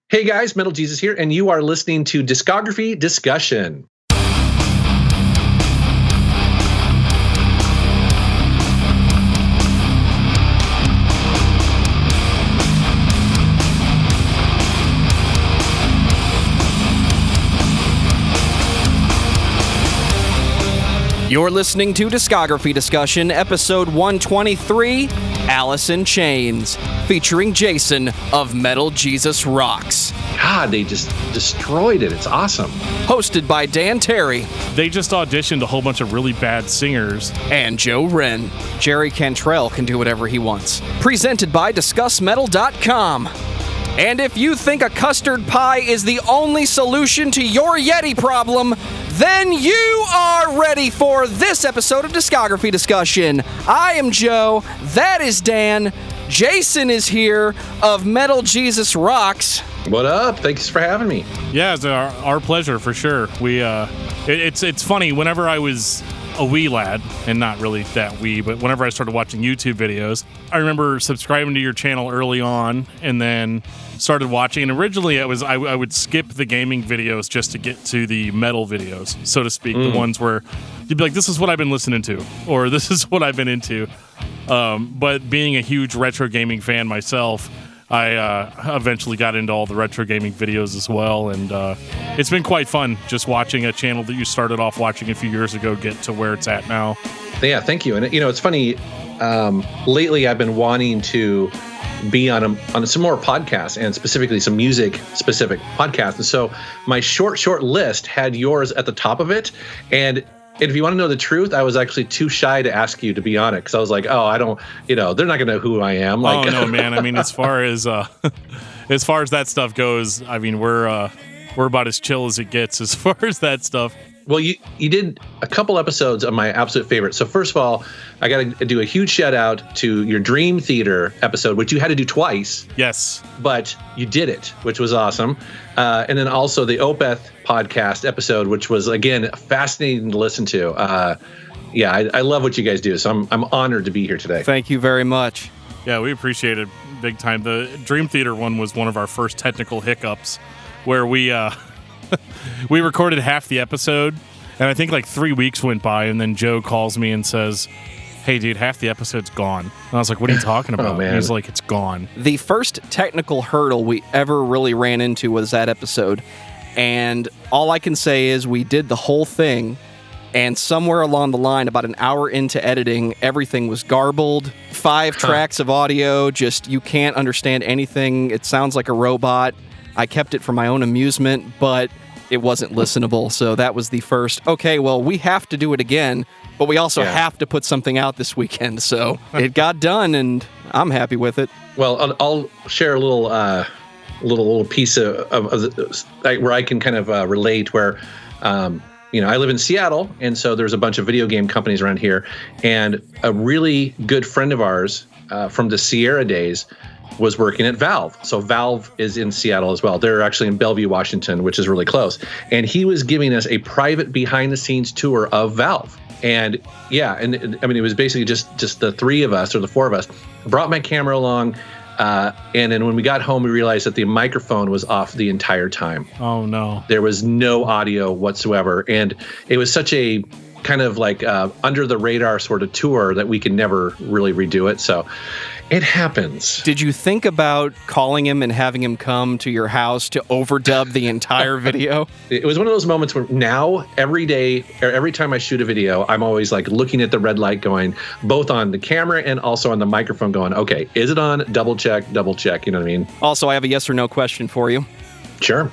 Hey guys, Metal Jesus here, and you are listening to Discography Discussion. You're listening to Discography Discussion, episode 123, Alice in Chains, featuring Jason of MetalJesusRocks. God, they just destroyed it. It's awesome. Hosted by Dan Terry. They just auditioned a whole bunch of really bad singers. And Joe Wren. Jerry Cantrell can do whatever he wants. Presented by discussmetal.com. And if you think a custard pie is the only solution to your Yeti problem, then you are ready for this episode of Discography Discussion. I am Joe. That is Dan. Jason is here of MetalJesusRocks. What up? Thanks for having me. Yeah, it's our pleasure for sure. It's funny, whenever I was a wee lad, and not really that wee, but whenever I started watching YouTube videos, I remember subscribing to your channel early on and then started watching. And originally I would skip the gaming videos just to get to the metal videos, so to speak, the ones where you'd be like, this is what I've been listening to, or this is what I've been into. But being a huge retro gaming fan myself, I eventually got into all the retro gaming videos as well, and it's been quite fun just watching a channel that you started off watching a few years ago get to where it's at now. Yeah, thank you. And it's funny, lately I've been wanting to be on some more podcasts, and specifically some music-specific podcasts. And so my short list had yours at the top of it, and if you want to know the truth, I was actually too shy to ask you to be on it, because I was like, oh, I don't, they're not going to know who I am. Like, oh, no, man. I mean, as far as that stuff goes, I mean, we're about as chill as it gets as far as that stuff. Well, you did a couple episodes of my absolute favorite. So first of all, I got to do a huge shout out to your Dream Theater episode, which you had to do twice. Yes. But you did it, which was awesome. And then also the Opeth podcast episode, which was, again, fascinating to listen to. I love what you guys do. So I'm honored to be here today. Thank you very much. Yeah, we appreciate it big time. The Dream Theater one was one of our first technical hiccups where we we recorded half the episode, and I think like 3 weeks went by, and then Joe calls me and says, hey, dude, half the episode's gone. And I was like, what are you talking about? Oh, man. He's like, it's gone. The first technical hurdle we ever really ran into was that episode, and all I can say is we did the whole thing, and somewhere along the line, about an hour into editing, everything was garbled. 5 tracks of audio, just you can't understand anything. It sounds like a robot. I kept it for my own amusement, but it wasn't listenable. So that was the first, okay, well, we have to do it again, but we also have to put something out this weekend. So it got done, and I'm happy with it. Well, I'll share a little piece of where I can kind of relate, where I live in Seattle, and so there's a bunch of video game companies around here, and a really good friend of ours from the Sierra days was working at Valve. So Valve is in Seattle as well. They're actually in Bellevue, Washington, which is really close. And he was giving us a private behind-the-scenes tour of Valve. And I mean, it was basically just the 3 of us, or the 4 of us. Brought my camera along, and then when we got home, we realized that the microphone was off the entire time. Oh, no. There was no audio whatsoever. And it was such a kind of like under-the-radar sort of tour that we could never really redo it. So it happens. Did you think about calling him and having him come to your house to overdub the entire video? It was one of those moments where now every day, or every time I shoot a video, I'm always like looking at the red light going, both on the camera and also on the microphone going, okay, is it on? Double check, you know what I mean? Also, I have a yes or no question for you. Sure.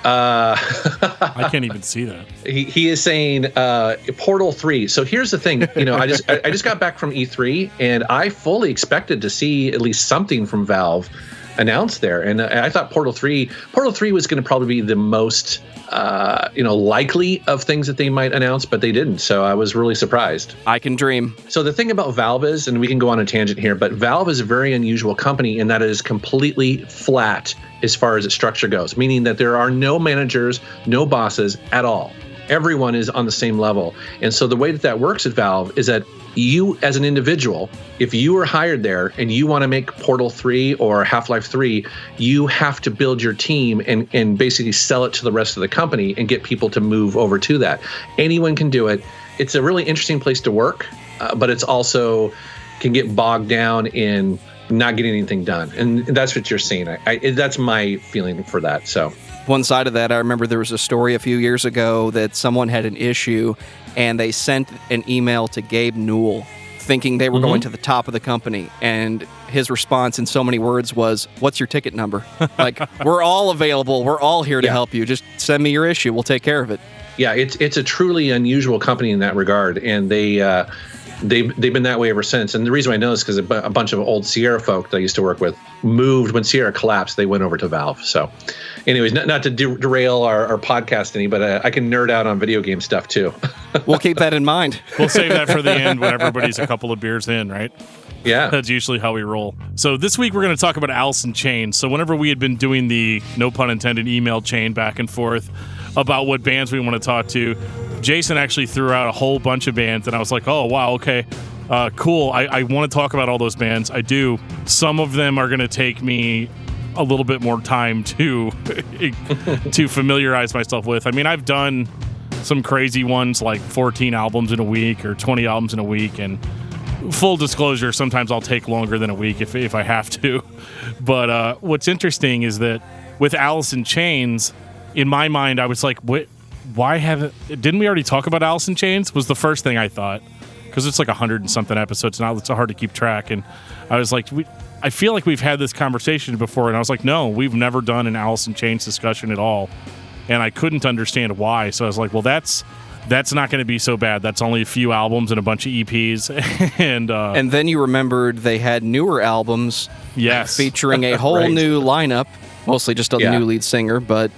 I can't even see that. He is saying Portal 3. So here's the thing, I just got back from E3, and I fully expected to see at least something from Valve announced there, and I thought Portal 3 was going to probably be the most likely of things that they might announce, but they didn't. So I was really surprised. I can dream. So the thing about Valve is, and we can go on a tangent here, but Valve is a very unusual company in that it is completely flat as far as its structure goes, meaning that there are no managers, no bosses at all. Everyone is on the same level. And so the way that works at Valve is that you as an individual, if you were hired there and you want to make Portal 3 or Half-Life 3, you have to build your team and basically sell it to the rest of the company and get people to move over to that. Anyone can do it. It's a really interesting place to work, but it's also can get bogged down in not getting anything done. And that's what you're seeing. That's my feeling for that. So one side of that, I remember there was a story a few years ago that someone had an issue and they sent an email to Gabe Newell thinking they were going to the top of the company. And his response in so many words was, "What's your ticket number?" Like, we're all available. We're all here to help you. Just send me your issue. We'll take care of it. Yeah, it's a truly unusual company in that regard. And they've been that way ever since. And the reason I know is because a bunch of old Sierra folk that I used to work with moved when Sierra collapsed. They went over to Valve. So anyways, not to derail our podcast any, but I can nerd out on video game stuff too. We'll keep that in mind. We'll save that for the end when everybody's a couple of beers in, right? Yeah. That's usually how we roll. So this week we're going to talk about Alice in Chains. So whenever we had been doing the, no pun intended, email chain back and forth about what bands we want to talk to, Jason actually threw out a whole bunch of bands, and I was like, oh, wow, okay, cool. I want to talk about all those bands. I do. Some of them are going to take me a little bit more time to familiarize myself with. I mean, I've done some crazy ones like 14 albums in a week or 20 albums in a week, and full disclosure, sometimes I'll take longer than a week if I have to. But what's interesting is that with Alice in Chains, in my mind, I was like, what? Why didn't we already talk about Alice in Chains? Was the first thing I thought, because it's like 100 and something episodes now. It's so hard to keep track. And I was like, I feel like we've had this conversation before. And I was like, no, we've never done an Alice in Chains discussion at all. And I couldn't understand why. So I was like, well, that's not going to be so bad. That's only a few albums and a bunch of EPs. and then you remembered they had newer albums, yes, featuring a whole new lineup, mostly just a new lead singer, but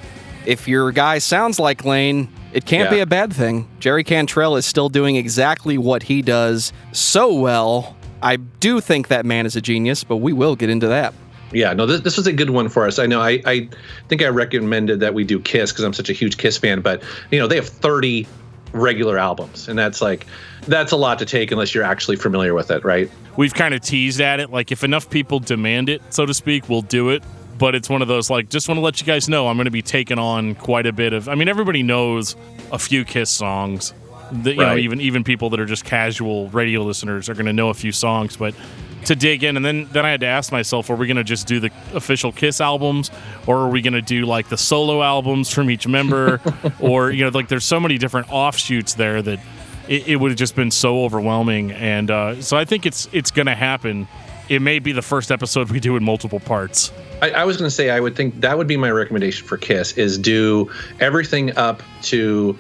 if your guy sounds like Lane, it can't be a bad thing. Jerry Cantrell is still doing exactly what he does so well. I do think that man is a genius, but we will get into that. Yeah, no, this was a good one for us. I know I think I recommended that we do Kiss because I'm such a huge Kiss fan, but they have 30 regular albums, and that's a lot to take unless you're actually familiar with it, right? We've kind of teased at it, like if enough people demand it, so to speak, we'll do it. But it's one of those, like, just want to let you guys know I'm going to be taking on quite a bit of... I mean, everybody knows a few Kiss songs. You know, even people that are just casual radio listeners are going to know a few songs. But to dig in, and then I had to ask myself, are we going to just do the official Kiss albums? Or are we going to do, like, the solo albums from each member? Or, like, there's so many different offshoots there that it would have just been so overwhelming. And so I think it's going to happen. It may be the first episode we do in multiple parts. I was going to say, I would think that would be my recommendation for Kiss, is do everything up to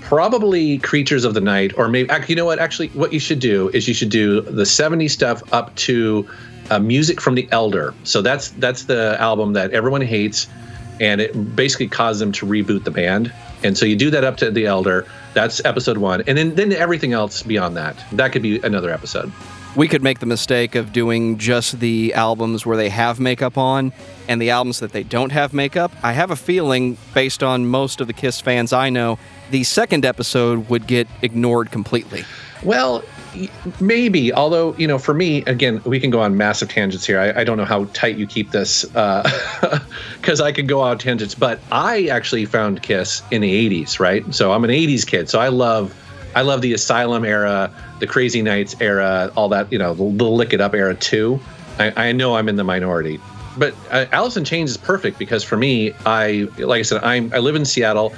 probably Creatures of the Night, or maybe, you know what, actually, what you should do is you should do the 70s stuff up to Music from the Elder. So that's the album that everyone hates, and it basically caused them to reboot the band. And so you do that up to the Elder. That's episode 1. And then everything else beyond that. That could be another episode. We could make the mistake of doing just the albums where they have makeup on and the albums that they don't have makeup. I have a feeling, based on most of the Kiss fans I know, the second episode would get ignored completely. Well, maybe. Although, for me, again, we can go on massive tangents here. I don't know how tight you keep this because I could go on tangents. But I actually found Kiss in the 80s, right? So I'm an 80s kid. So I love the Asylum era, the Crazy Nights era, all that, the Lick It Up era too. I know I'm in the minority. But Alice in Chains is perfect because for me, like I said, I live in Seattle.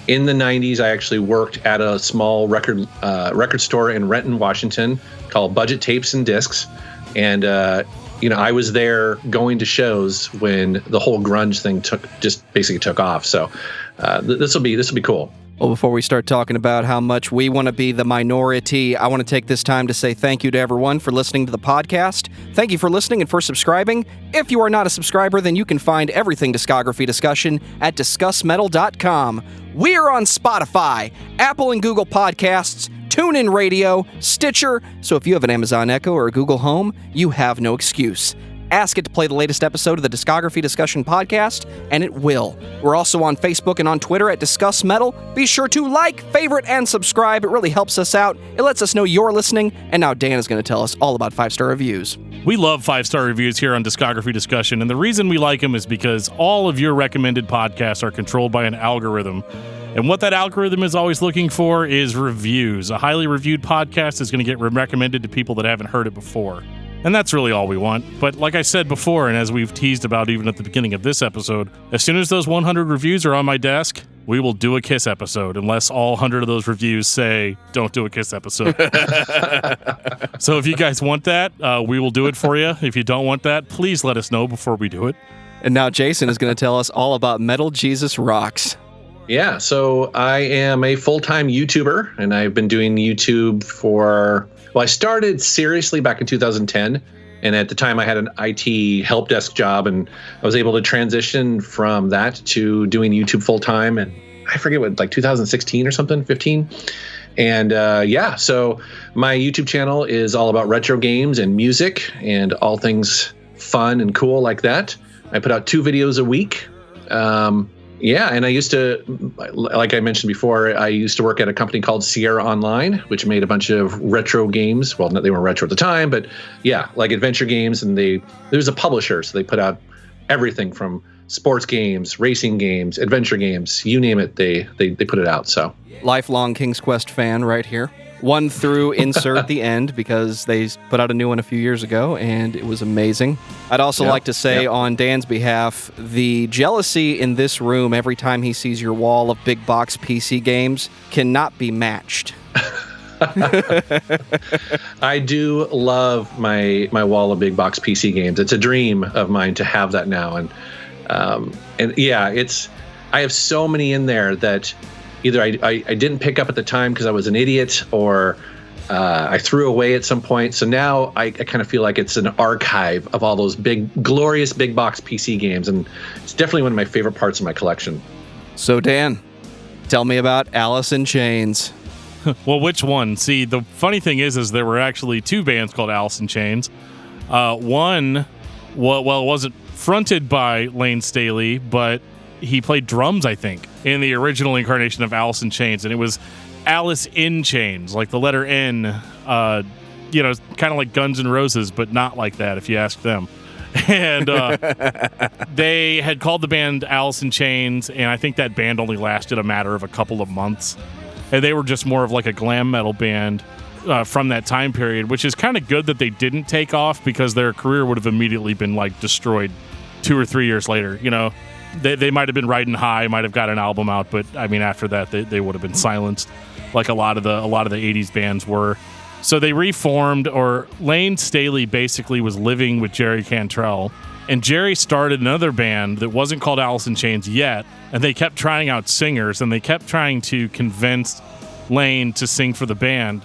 In the 90s, I actually worked at a small record store in Renton, Washington called Budget Tapes and Discs. And, I was there going to shows when the whole grunge thing basically took off. So this will be cool. Well, before we start talking about how much we want to be the minority, I want to take this time to say thank you to everyone for listening to the podcast. Thank you for listening and for subscribing. If you are not a subscriber, then you can find everything Discography Discussion at discussmetal.com. We are on Spotify, Apple and Google Podcasts, TuneIn Radio, Stitcher, so if you have an Amazon Echo or a Google Home, you have no excuse. Ask it to play the latest episode of the Discography Discussion podcast, and it will. We're also on Facebook and on Twitter at Discuss Metal. Be sure to like, favorite, and subscribe. It really helps us out. It lets us know you're listening. And now Dan is going to tell us all about 5-star reviews. We love 5-star reviews here on Discography Discussion, and the reason we like them is because all of your recommended podcasts are controlled by an algorithm. And what that algorithm is always looking for is reviews. A highly reviewed podcast is going to get recommended to people that haven't heard it before. And that's really all we want. But like I said before, and as we've teased about even at the beginning of this episode, as soon as those 100 reviews are on my desk, we will do a Kiss episode, unless all 100 of those reviews say, don't do a Kiss episode. So if you guys want that, we will do it for you. If you don't want that, please let us know before we do it. And now Jason is going to tell us all about MetalJesusRocks. Yeah, so I am a full-time YouTuber, and I've been doing YouTube I started seriously back in 2010, and at the time I had an IT help desk job, and I was able to transition from that to doing YouTube full-time, and I forget what, like 2016 or something, 15? And so my YouTube channel is all about retro games and music and all things fun and cool like that. I put out 2 videos a week. And I used to, like I mentioned before, I used to work at a company called Sierra Online, which made a bunch of retro games. Well, they weren't retro at the time, but yeah, like adventure games. And there was a publisher, so they put out everything from sports games, racing games, adventure games, you name it, they put it out. So lifelong King's Quest fan right here. 1 through insert the end, because they put out a new one a few years ago, and it was amazing. I'd also like to say on Dan's behalf, the jealousy in this room every time he sees your wall of big box PC games cannot be matched. I do love my wall of big box PC games. It's a dream of mine to have that now. I have so many in there that either I didn't pick up at the time because I was an idiot, or I threw away at some point. So now I kind of feel like it's an archive of all those glorious big box PC games, and it's definitely one of my favorite parts of my collection. So Dan, tell me about Alice in Chains. Well, which one? See, the funny thing is there were actually 2 bands called Alice in Chains. One, it wasn't fronted by Lane Staley, but he played drums, I think, in the original incarnation of Alice in Chains, and it was Alice in Chains, like the letter N, kind of like Guns N' Roses, but not like that, if you ask them. And they had called the band Alice in Chains, and I think that band only lasted a matter of a couple of months. And they were just more of like a glam metal band from that time period, which is kind of good that they didn't take off, because their career would have immediately been like destroyed 2 or 3 years later, They might have been riding high, might have got an album out, but I mean, after that, they would have been silenced, like a lot of the 80s bands were. So they reformed, or Lane Staley basically was living with Jerry Cantrell, and Jerry started another band that wasn't called Alice in Chains yet, and they kept trying out singers, and they kept trying to convince Lane to sing for the band,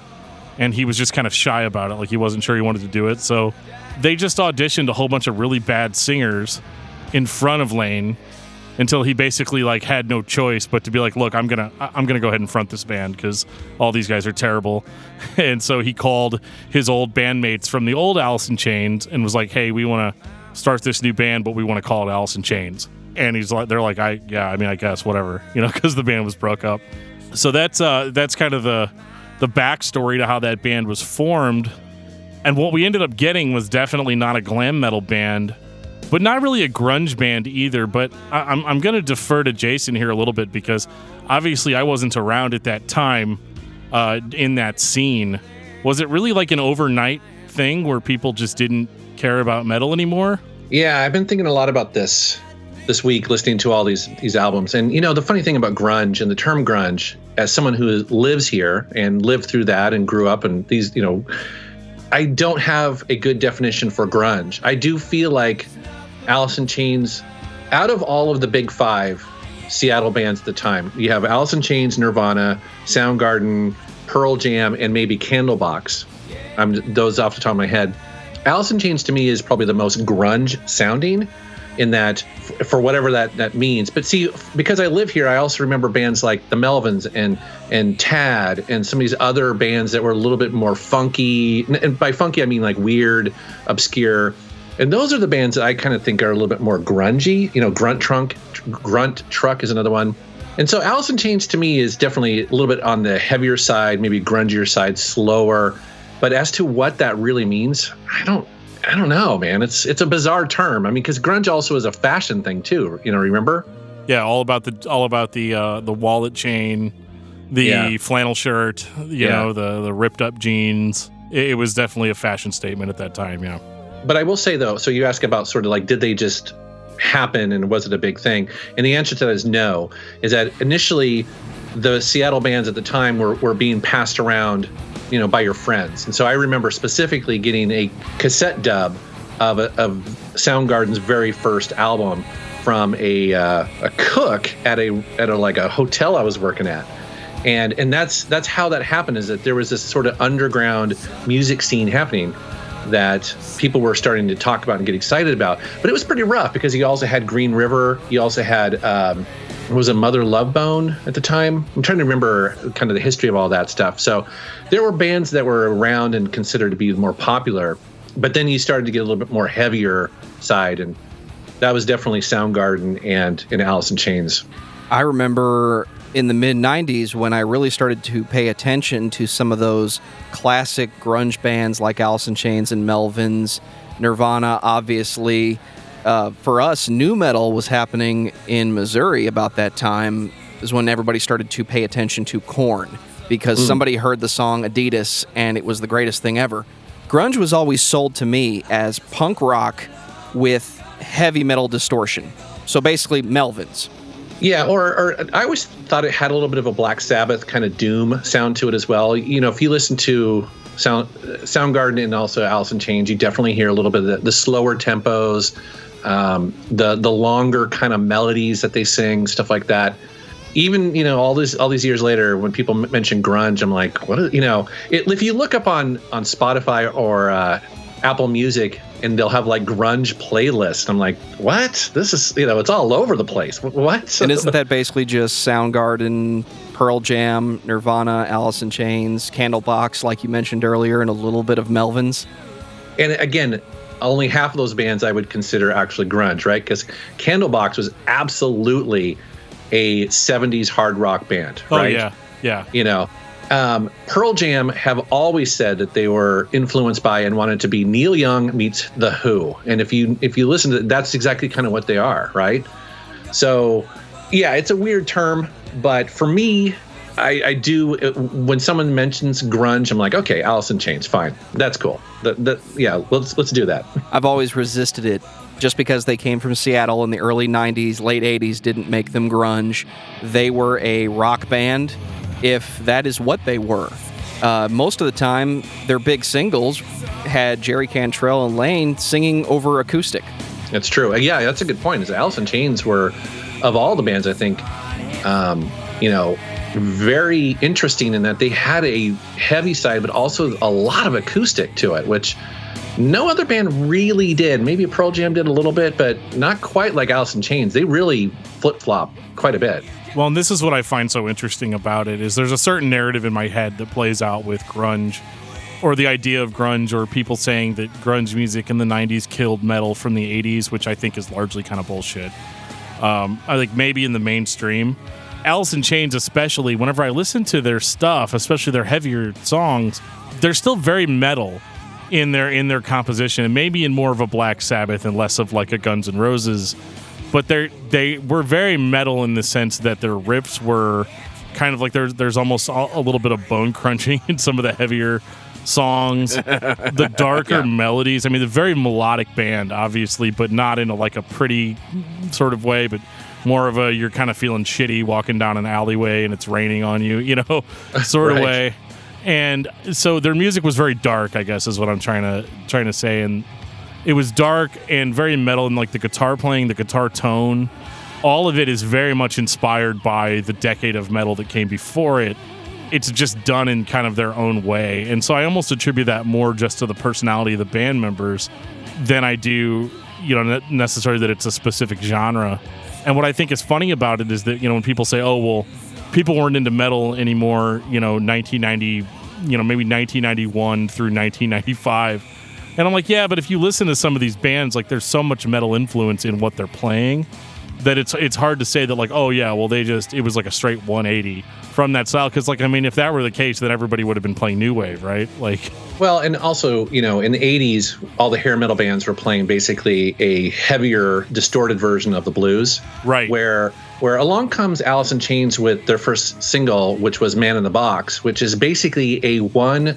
and he was just kind of shy about it, like he wasn't sure he wanted to do it. So they just auditioned a whole bunch of really bad singers in front of Lane, until he basically like had no choice but to be like, look, I'm gonna go ahead and front this band because all these guys are terrible. And so he called his old bandmates from the old Alice in Chains and was like, hey, we want to start this new band, but we want to call it Alice in Chains. And they're like, I guess whatever, because the band was broke up. So that's kind of the backstory to how that band was formed. And what we ended up getting was definitely not a glam metal band, but not really a grunge band either. But I'm going to defer to Jason here a little bit, because obviously I wasn't around at that time in that scene. Was it really like an overnight thing where people just didn't care about metal anymore? Yeah, I've been thinking a lot about this week, listening to all these albums. And, the funny thing about grunge and the term grunge, as someone who lives here and lived through that and grew up in these, I don't have a good definition for grunge. I do feel like Alice in Chains, out of all of the big 5 Seattle bands at the time, you have Alice in Chains, Nirvana, Soundgarden, Pearl Jam, and maybe Candlebox. Those off the top of my head. Alice in Chains to me is probably the most grunge sounding, in that, for whatever that means. But see, because I live here, I also remember bands like the Melvins and Tad and some of these other bands that were a little bit more funky. And by funky, I mean like weird, obscure. And those are the bands that I kind of think are a little bit more grungy. Grunt Truck is another one. And so Alice in Chains to me is definitely a little bit on the heavier side, maybe grungier side, slower. But as to what that really means, I don't know, man. It's a bizarre term. I mean, because grunge also is a fashion thing too. Remember? Yeah, all about the wallet chain, the flannel shirt, the ripped up jeans. It was definitely a fashion statement at that time. Yeah. But I will say though, so you ask about sort of like, did they just happen and was it a big thing? And the answer to that is no. Is that initially the Seattle bands at the time were being passed around, by your friends. And so I remember specifically getting a cassette dub of Soundgarden's very first album from a cook at a hotel I was working at. And that's how that happened, is that there was this sort of underground music scene happening that people were starting to talk about and get excited about. But it was pretty rough because you also had Green River. You also had, was it Mother Love Bone at the time? I'm trying to remember kind of the history of all that stuff. So there were bands that were around and considered to be more popular. But then you started to get a little bit more heavier side. And that was definitely Soundgarden and Alice in Chains. I remember in the mid-'90s when I really started to pay attention to some of those classic grunge bands like Alice in Chains and Melvins, Nirvana, obviously. For us, nu metal was happening in Missouri about that time, is when everybody started to pay attention to Korn, because somebody heard the song Adidas and it was the greatest thing ever. Grunge was always sold to me as punk rock with heavy metal distortion. So basically Melvins. Yeah, or I always thought it had a little bit of a Black Sabbath kind of doom sound to it as well. If you listen to Soundgarden and also Alice in Chains, you definitely hear a little bit of the slower tempos, the longer kind of melodies that they sing, stuff like that. Even all these years later, when people mention grunge, I'm like, what? If you look up on Spotify or Apple Music, and they'll have like grunge playlists. I'm like, what? This is, it's all over the place. What? And isn't that basically just Soundgarden, Pearl Jam, Nirvana, Alice in Chains, Candlebox, like you mentioned earlier, and a little bit of Melvins? And again, only half of those bands I would consider actually grunge, right? Because Candlebox was absolutely a 70s hard rock band, right? Oh, yeah. Pearl Jam have always said that they were influenced by and wanted to be Neil Young meets The Who. And if you listen to it, that's exactly kind of what they are, right? So, yeah, it's a weird term, but for me, I do, when someone mentions grunge, I'm like, okay, Alice in Chains, fine. That's cool. Let's do that. I've always resisted it. Just because they came from Seattle in the early 90s, late 80s didn't make them grunge. They were a rock band, if that is what they were. Most of the time, their big singles had Jerry Cantrell and Lane singing over acoustic. That's true. Yeah, that's a good point. Is Alice in Chains were, of all the bands, I think, very interesting in that they had a heavy side, but also a lot of acoustic to it, which no other band really did. Maybe Pearl Jam did a little bit, but not quite like Alice in Chains. They really flip-flop quite a bit. Well, and this is what I find so interesting about it, is there's a certain narrative in my head that plays out with grunge, or the idea of grunge, or people saying that grunge music in the 90s killed metal from the 80s, which I think is largely kind of bullshit. I think maybe in the mainstream. Alice in Chains especially, whenever I listen to their stuff, especially their heavier songs, they're still very metal in their composition, and maybe in more of a Black Sabbath and less of like a Guns N' Roses. But they were very metal in the sense that their riffs were kind of like there's almost a little bit of bone crunching in some of the heavier songs, the darker melodies. I mean, they're a very melodic band, obviously, but not in a pretty sort of way, but more of a you're kind of feeling shitty walking down an alleyway and it's raining on you, sort of way. And so their music was very dark, I guess, is what I'm trying to say. And it was dark and very metal, and like the guitar playing, the guitar tone, all of it is very much inspired by the decade of metal that came before it. It's just done in kind of their own way. And so I almost attribute that more just to the personality of the band members than I do, necessarily that it's a specific genre. And what I think is funny about it is that, when people say, oh, well, people weren't into metal anymore, 1990, maybe 1991 through 1995. And I'm like, yeah, but if you listen to some of these bands, like there's so much metal influence in what they're playing that it's hard to say that like, oh yeah, well it was like a straight 180 from that style. Because like, I mean, if that were the case, then everybody would have been playing new wave, right? Like, well, and also, you know, in the 80s, all the hair metal bands were playing basically a heavier, distorted version of the blues. Right. Where along comes Alice in Chains with their first single, which was Man in the Box, which is basically a one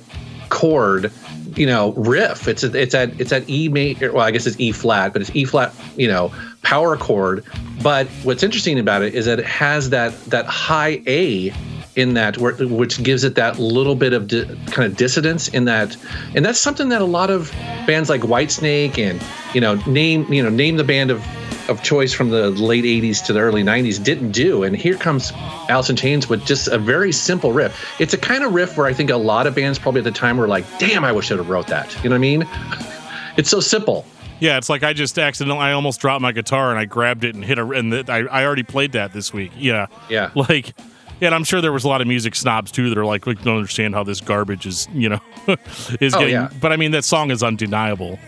chord, you know, riff. It's at E major. Well, I guess it's E flat, but it's E flat, you know, power chord. But what's interesting about it is that it has that high A in that, which gives it that little bit of kind of dissonance in that, and that's something that a lot of bands like Whitesnake and name the band of choice from the late 80s to the early 90s didn't do. And here comes Alice in Chains with just a very simple riff. It's a kind of riff where I think a lot of bands probably at the time were like, damn, I wish I'd have wrote that. You know what I mean? It's so simple. Yeah, it's like I almost dropped my guitar and I grabbed it and hit I already played that this week. Yeah. Yeah. Like, yeah, and I'm sure there was a lot of music snobs too that are like, we don't understand how this garbage is, you know, getting. Yeah. But I mean, that song is undeniable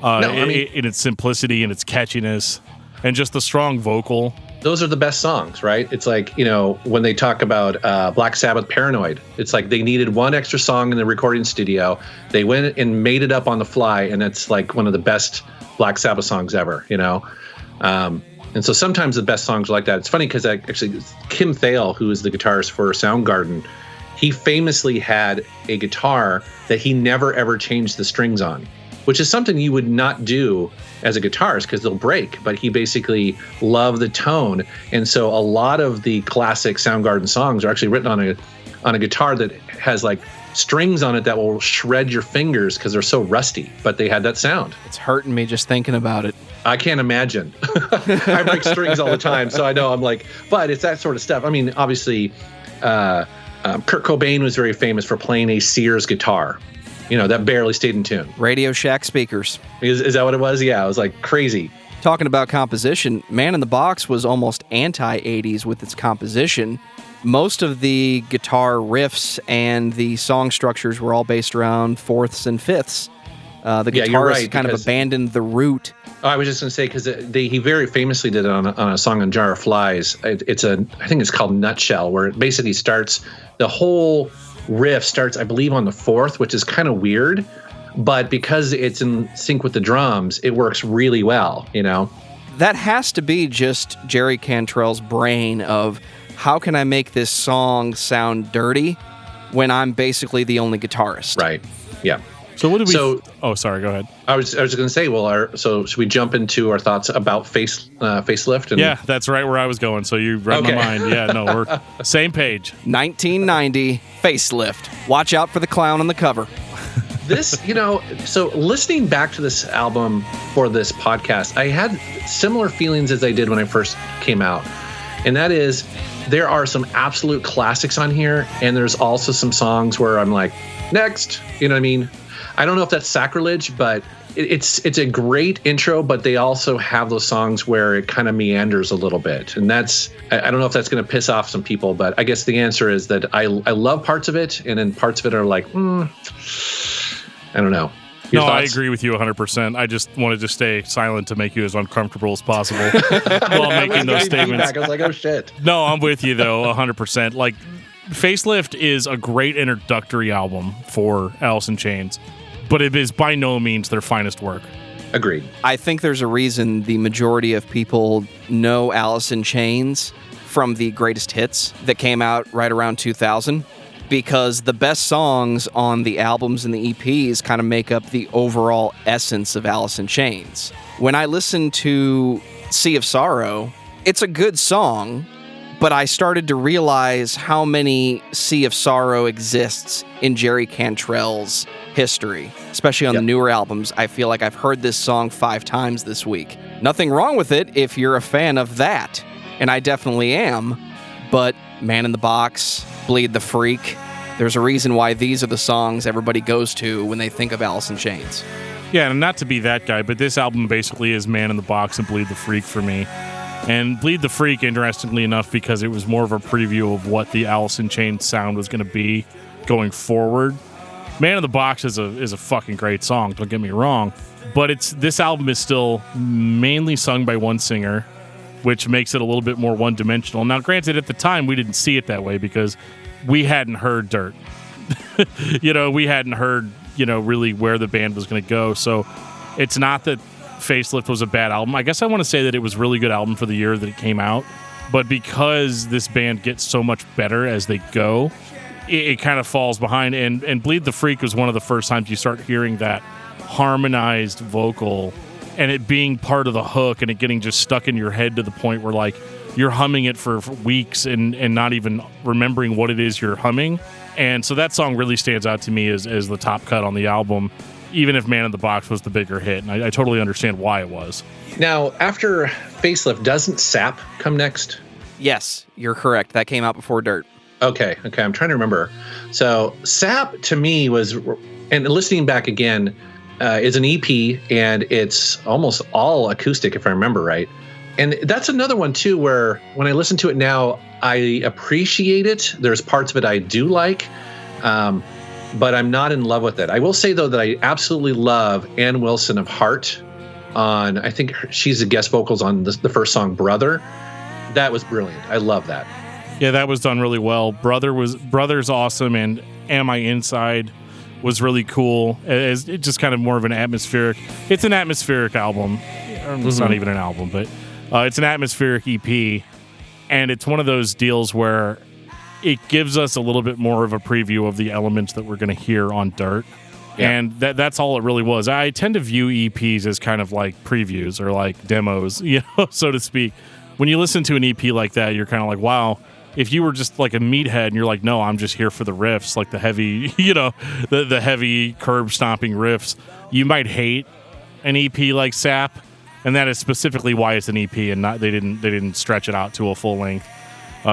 in its simplicity and its catchiness and just the strong vocal. Those are the best songs, right? It's like, you know, when they talk about Black Sabbath Paranoid, it's like they needed one extra song in the recording studio. They went and made it up on the fly, and it's like one of the best Black Sabbath songs ever, you know? And so sometimes the best songs are like that. It's funny because actually Kim Thale, who is the guitarist for Soundgarden, he famously had a guitar that he never ever changed the strings on, which is something you would not do as a guitarist because they'll break. But he basically loved the tone. And so a lot of the classic Soundgarden songs are actually written on a guitar that has like strings on it that will shred your fingers because they're so rusty, but they had that sound. It's hurting me just thinking about it. I can't imagine. I break strings all the time, so I know I'm like, but it's that sort of stuff. I mean, obviously, Kurt Cobain was very famous for playing a Sears guitar, you know, that barely stayed in tune. Radio Shack speakers. Is that what it was? Yeah, it was like crazy. Talking about composition, Man in the Box was almost anti-80s with its composition. Most of the guitar riffs and the song structures were all based around fourths and fifths. The guitarist kind of abandoned the root. Oh, I was just going to say, because he very famously did it on a song on Jar of Flies. I think it's called Nutshell, where it basically starts, the whole riff starts, I believe, on the fourth, which is kind of weird. But because it's in sync with the drums, it works really well, you know? That has to be just Jerry Cantrell's brain of, how can I make this song sound dirty when I'm basically the only guitarist? Right, yeah. So what did we... oh, sorry, go ahead. I was going to say, well, so should we jump into our thoughts about Facelift? And... Yeah, that's right where I was going, so you read my mind. Yeah, no, we're same page. 1990, Facelift. Watch out for the clown on the cover. This, you know, so listening back to this album for this podcast, I had similar feelings as I did when I first came out. And that is, there are some absolute classics on here, and there's also some songs where I'm like, next, you know what I mean? I don't know if that's sacrilege, but it's a great intro, but they also have those songs where it kind of meanders a little bit. And that's, I don't know if that's going to piss off some people, but I guess the answer is that I love parts of it, and then parts of it are like, I don't know. Your thoughts? I agree with you 100%. I just wanted to stay silent to make you as uncomfortable as possible while making those statements. I was like, oh shit. No, I'm with you though, 100%. Like, Facelift is a great introductory album for Alice in Chains, but it is by no means their finest work. Agreed. I think there's a reason the majority of people know Alice in Chains from the greatest hits that came out right around 2000. Because the best songs on the albums and the EPs kind of make up the overall essence of Alice in Chains. When I listen to Sea of Sorrow, it's a good song, but I started to realize how many Sea of Sorrow exists in Jerry Cantrell's history, especially on the newer albums. I feel like I've heard this song 5 times this week. Nothing wrong with it if you're a fan of that, and I definitely am, but Man in the Box, Bleed the Freak. There's a reason why these are the songs everybody goes to when they think of Alice in Chains. Yeah, and not to be that guy, but this album basically is Man in the Box and Bleed the Freak for me. And Bleed the Freak, interestingly enough, because it was more of a preview of what the Alice in Chains sound was going to be going forward. Man in the Box is a fucking great song, don't get me wrong. But this album is still mainly sung by one singer, which makes it a little bit more one-dimensional. Now, granted, at the time, we didn't see it that way because we hadn't heard Dirt. We hadn't heard, really where the band was going to go. So it's not that Facelift was a bad album. I guess I want to say that it was a really good album for the year that it came out. But because this band gets so much better as they go, it kind of falls behind. And Bleed the Freak was one of the first times you start hearing that harmonized vocal and it being part of the hook and it getting just stuck in your head to the point where, like, you're humming it for weeks and not even remembering what it is you're humming. And so that song really stands out to me as the top cut on the album, even if Man in the Box was the bigger hit. And I totally understand why it was. Now, after Facelift, doesn't Sap come next? Yes, you're correct. That came out before Dirt. Okay. I'm trying to remember. So Sap to me was, and listening back again, is an EP, and it's almost all acoustic, if I remember right. And that's another one, too, where when I listen to it now, I appreciate it. There's parts of it I do like, but I'm not in love with it. I will say, though, that I absolutely love Ann Wilson of Heart on, I think she's the guest vocals on the first song, Brother. That was brilliant. I love that. Yeah, that was done really well. Brother's awesome, and Am I Inside was really cool. It's just kind of more of an atmospheric. It's an atmospheric album. It's not even an album, but it's an atmospheric EP, and it's one of those deals where it gives us a little bit more of a preview of the elements that we're going to hear on Dirt. Yeah. And that's all it really was. I tend to view EPs as kind of like previews or like demos, so to speak. When you listen to an EP like that, you're kind of like, wow. If you were just like a meathead and you're like, no, I'm just here for the riffs, like the heavy, the heavy curb stomping riffs, you might hate an EP like Sap, and that is specifically why it's an EP and not they didn't stretch it out to a full length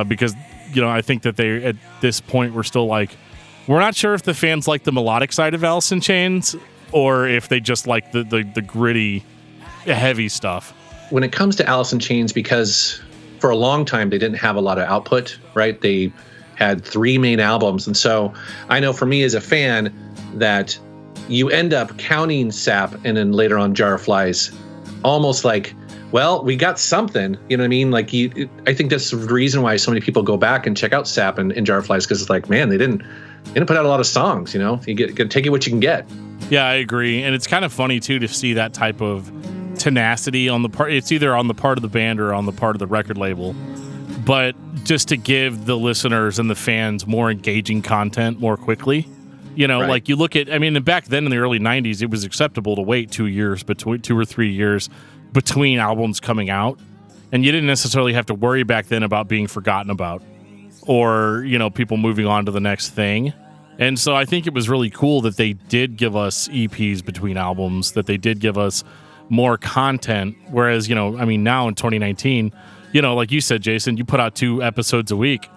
because I think that they at this point were still like, we're not sure if the fans like the melodic side of Alice in Chains or if they just like the gritty, heavy stuff. When it comes to Alice in Chains, because for a long time, they didn't have a lot of output, right? They had 3 main albums. And so I know for me as a fan that you end up counting Sap and then later on Jar of Flies almost like, well, we got something, you know what I mean? Like I think that's the reason why so many people go back and check out Sap and Jar of Flies, because it's like, man, they didn't put out a lot of songs, you get take it what you can get. Yeah, I agree. And it's kind of funny too to see that type of tenacity on the part. It's either on the part of the band or on the part of the record label, but just to give the listeners and the fans more engaging content more quickly. Right. Like you look at, back then in the early 90s, it was acceptable to wait 2 or 3 years between albums coming out, and you didn't necessarily have to worry back then about being forgotten about or people moving on to the next thing. And so I think it was really cool that they did give us EPs between albums, that they did give us more content, whereas now in 2019, like you said, Jason, you put out 2 episodes a week,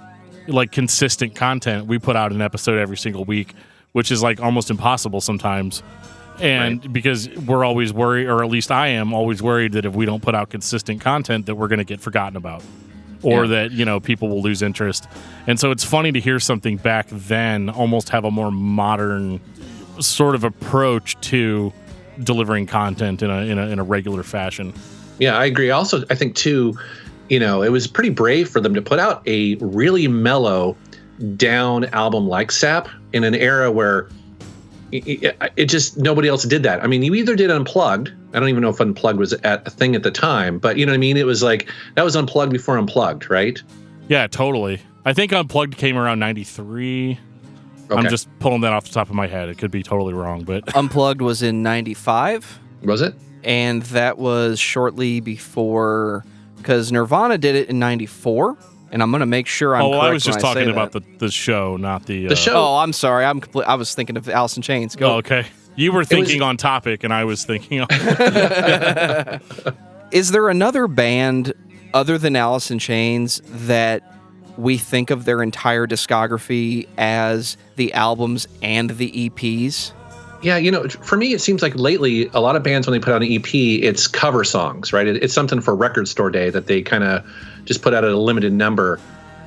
like consistent content. We put out an episode every single week, which is like almost impossible sometimes, and right. Because we're always worried, or at least I am always worried, that if we don't put out consistent content that we're going to get forgotten about, or that people will lose interest. And so it's funny to hear something back then almost have a more modern sort of approach to delivering content in a regular fashion. Yeah, I agree. Also, I think too, it was pretty brave for them to put out a really mellow, down album like Sap in an era where it just nobody else did that. You either did Unplugged. I don't even know if Unplugged was a thing at the time, but you know what I mean. It was like that was Unplugged before Unplugged, right? Yeah, totally. I think Unplugged came around 93. Okay. I'm just pulling that off the top of my head. It could be totally wrong, but Unplugged was in 95. Was it? And that was shortly before, because Nirvana did it in 94. And I'm going to make sure I'm correct. I was just talking about the show, not the show. Oh, I'm sorry. I was thinking of Alice in Chains. Go. Oh, okay. You were thinking on topic, and I was thinking on... Is there another band other than Alice in Chains that we think of their entire discography as the albums and the EPs? Yeah, for me, it seems like lately, a lot of bands, when they put out an EP, it's cover songs, right? It's something for Record Store Day that they kind of just put out at a limited number,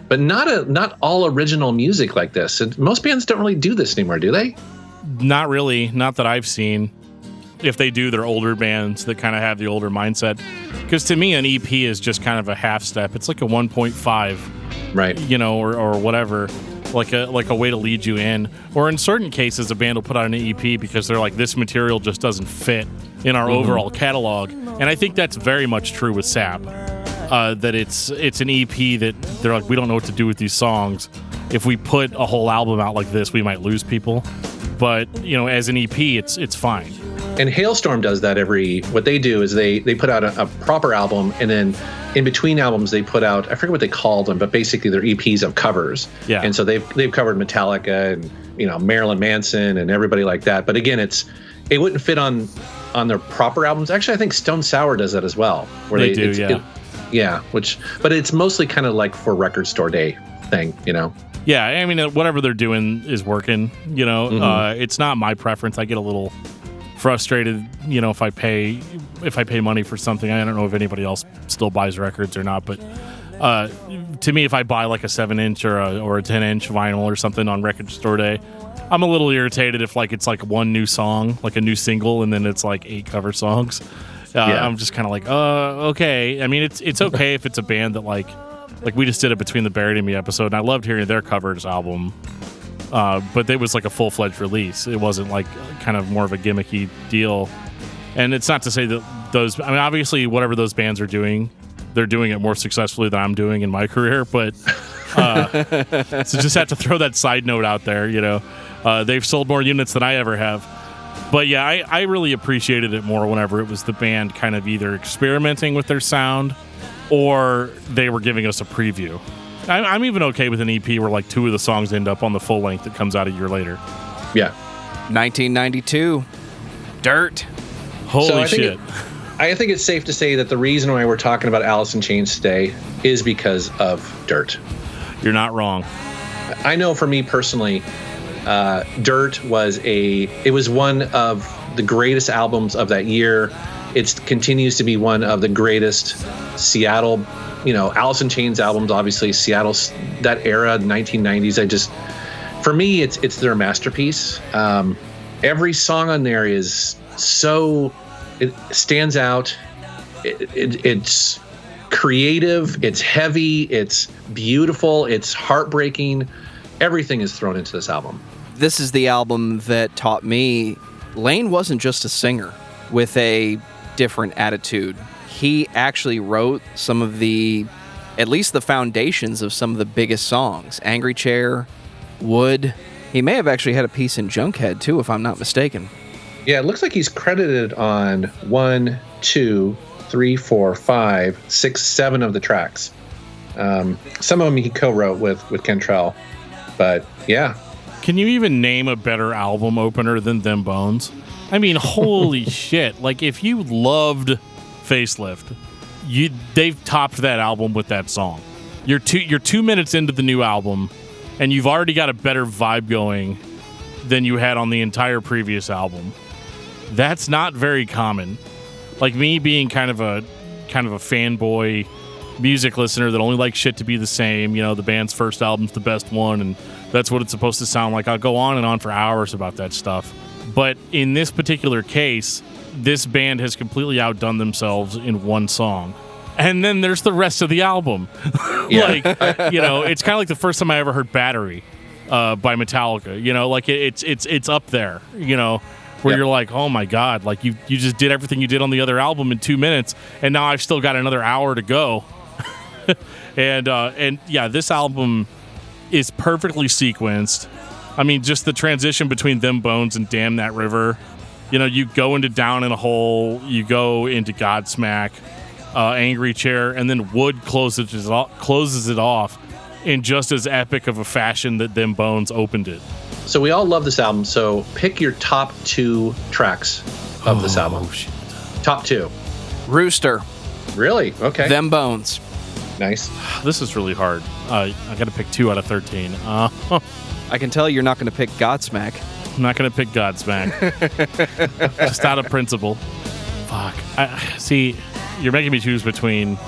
but not all original music like this. And most bands don't really do this anymore, do they? Not really. Not that I've seen. If they do, they're older bands that kind of have the older mindset. Because to me, an EP is just kind of a half step. It's like a 1.5, right? You know, or whatever, like a way to lead you in. Or in certain cases, a band will put out an EP because they're like, this material just doesn't fit in our overall catalog. And I think that's very much true with Sap. That it's an EP that they're like, we don't know what to do with these songs. If we put a whole album out like this, we might lose people. But you know, as an EP, it's fine. And Hailstorm does that what they do is they put out a proper album, and then in between albums they put out, I forget what they called them, but basically they're EPs of covers. Yeah. And so they've covered Metallica and, you know, Marilyn Manson and everybody like that. But again, it wouldn't fit on their proper albums. Actually, I think Stone Sour does that as well. Where they do, yeah. But it's mostly kind of like for Record Store Day thing, you know. Yeah, I mean, whatever they're doing is working. You know, it's not my preference. I get a little frustrated, you know, if I pay money for something. I don't know if anybody else still buys records or not, but to me, if I buy like a 7-inch or a 10-inch vinyl or something on Record Store Day, I'm a little irritated if like it's like one new song, like a new single, and then it's like 8 cover songs. I'm just kind of like, okay. I mean, it's okay if it's a band that like we just did a Between the Buried and Me episode, and I loved hearing their covers album. But it was like a full-fledged release. It wasn't like kind of more of a gimmicky deal. And it's not to say that those... I mean, obviously, whatever those bands are doing, they're doing it more successfully than I'm doing in my career. But so just have to throw that side note out there, you know. They've sold more units than I ever have. But yeah, I really appreciated it more whenever it was the band kind of either experimenting with their sound or they were giving us a preview. I'm even okay with an EP where like 2 of the songs end up on the full length that comes out a year later. Yeah. 1992. Dirt. Holy shit. I think it's safe to say that the reason why we're talking about Alice in Chains today is because of Dirt. You're not wrong. I know for me personally, Dirt was one of the greatest albums of that year. It continues to be one of the greatest Seattle, you know, Alice in Chains albums, obviously Seattle, that era, 1990s. For me, it's their masterpiece. Every song on there is it stands out. It's creative, it's heavy, it's beautiful, it's heartbreaking. Everything is thrown into this album. This is the album that taught me Lane wasn't just a singer with a different attitude. He actually wrote some of at least the foundations of some of the biggest songs. Angry Chair, Wood. He may have actually had a piece in Junkhead too, if I'm not mistaken. Yeah, it looks like he's credited on 1, 2, 3, 4, 5, 6, 7 of the tracks. Some of them he co-wrote with Cantrell. But yeah. Can you even name a better album opener than Them Bones? I mean, holy shit. Like, if you loved Facelift, they've topped that album with that song. You're 2 minutes into the new album, and you've already got a better vibe going than you had on the entire previous album. That's not very common. Like, me being kind of a fanboy music listener that only likes shit to be the same, you know, the band's first album's the best one, and that's what it's supposed to sound like. I'll go on and on for hours about that stuff. But in this particular case, this band has completely outdone themselves in one song. And then there's the rest of the album. Yeah. You know, it's kind of like the first time I ever heard Battery by Metallica. You know, like it's up there, you know, where you're like, oh my God, like you just did everything you did on the other album in 2 minutes, and now I've still got another hour to go. And yeah, this album is perfectly sequenced. I mean, just the transition between Them Bones and Damn That River. You know, you go into Down in a Hole, you go into Godsmack, Angry Chair, and then Wood closes it off in just as epic of a fashion that Them Bones opened it. So we all love this album, so pick your top 2 tracks of this album. Shit. Top 2. Rooster. Really? Okay. Them Bones. Nice. This is really hard. I got to pick 2 out of 13. I can tell you're not going to pick Godsmack. I'm not going to pick Godsmack. Just out of principle. Fuck. See, you're making me choose between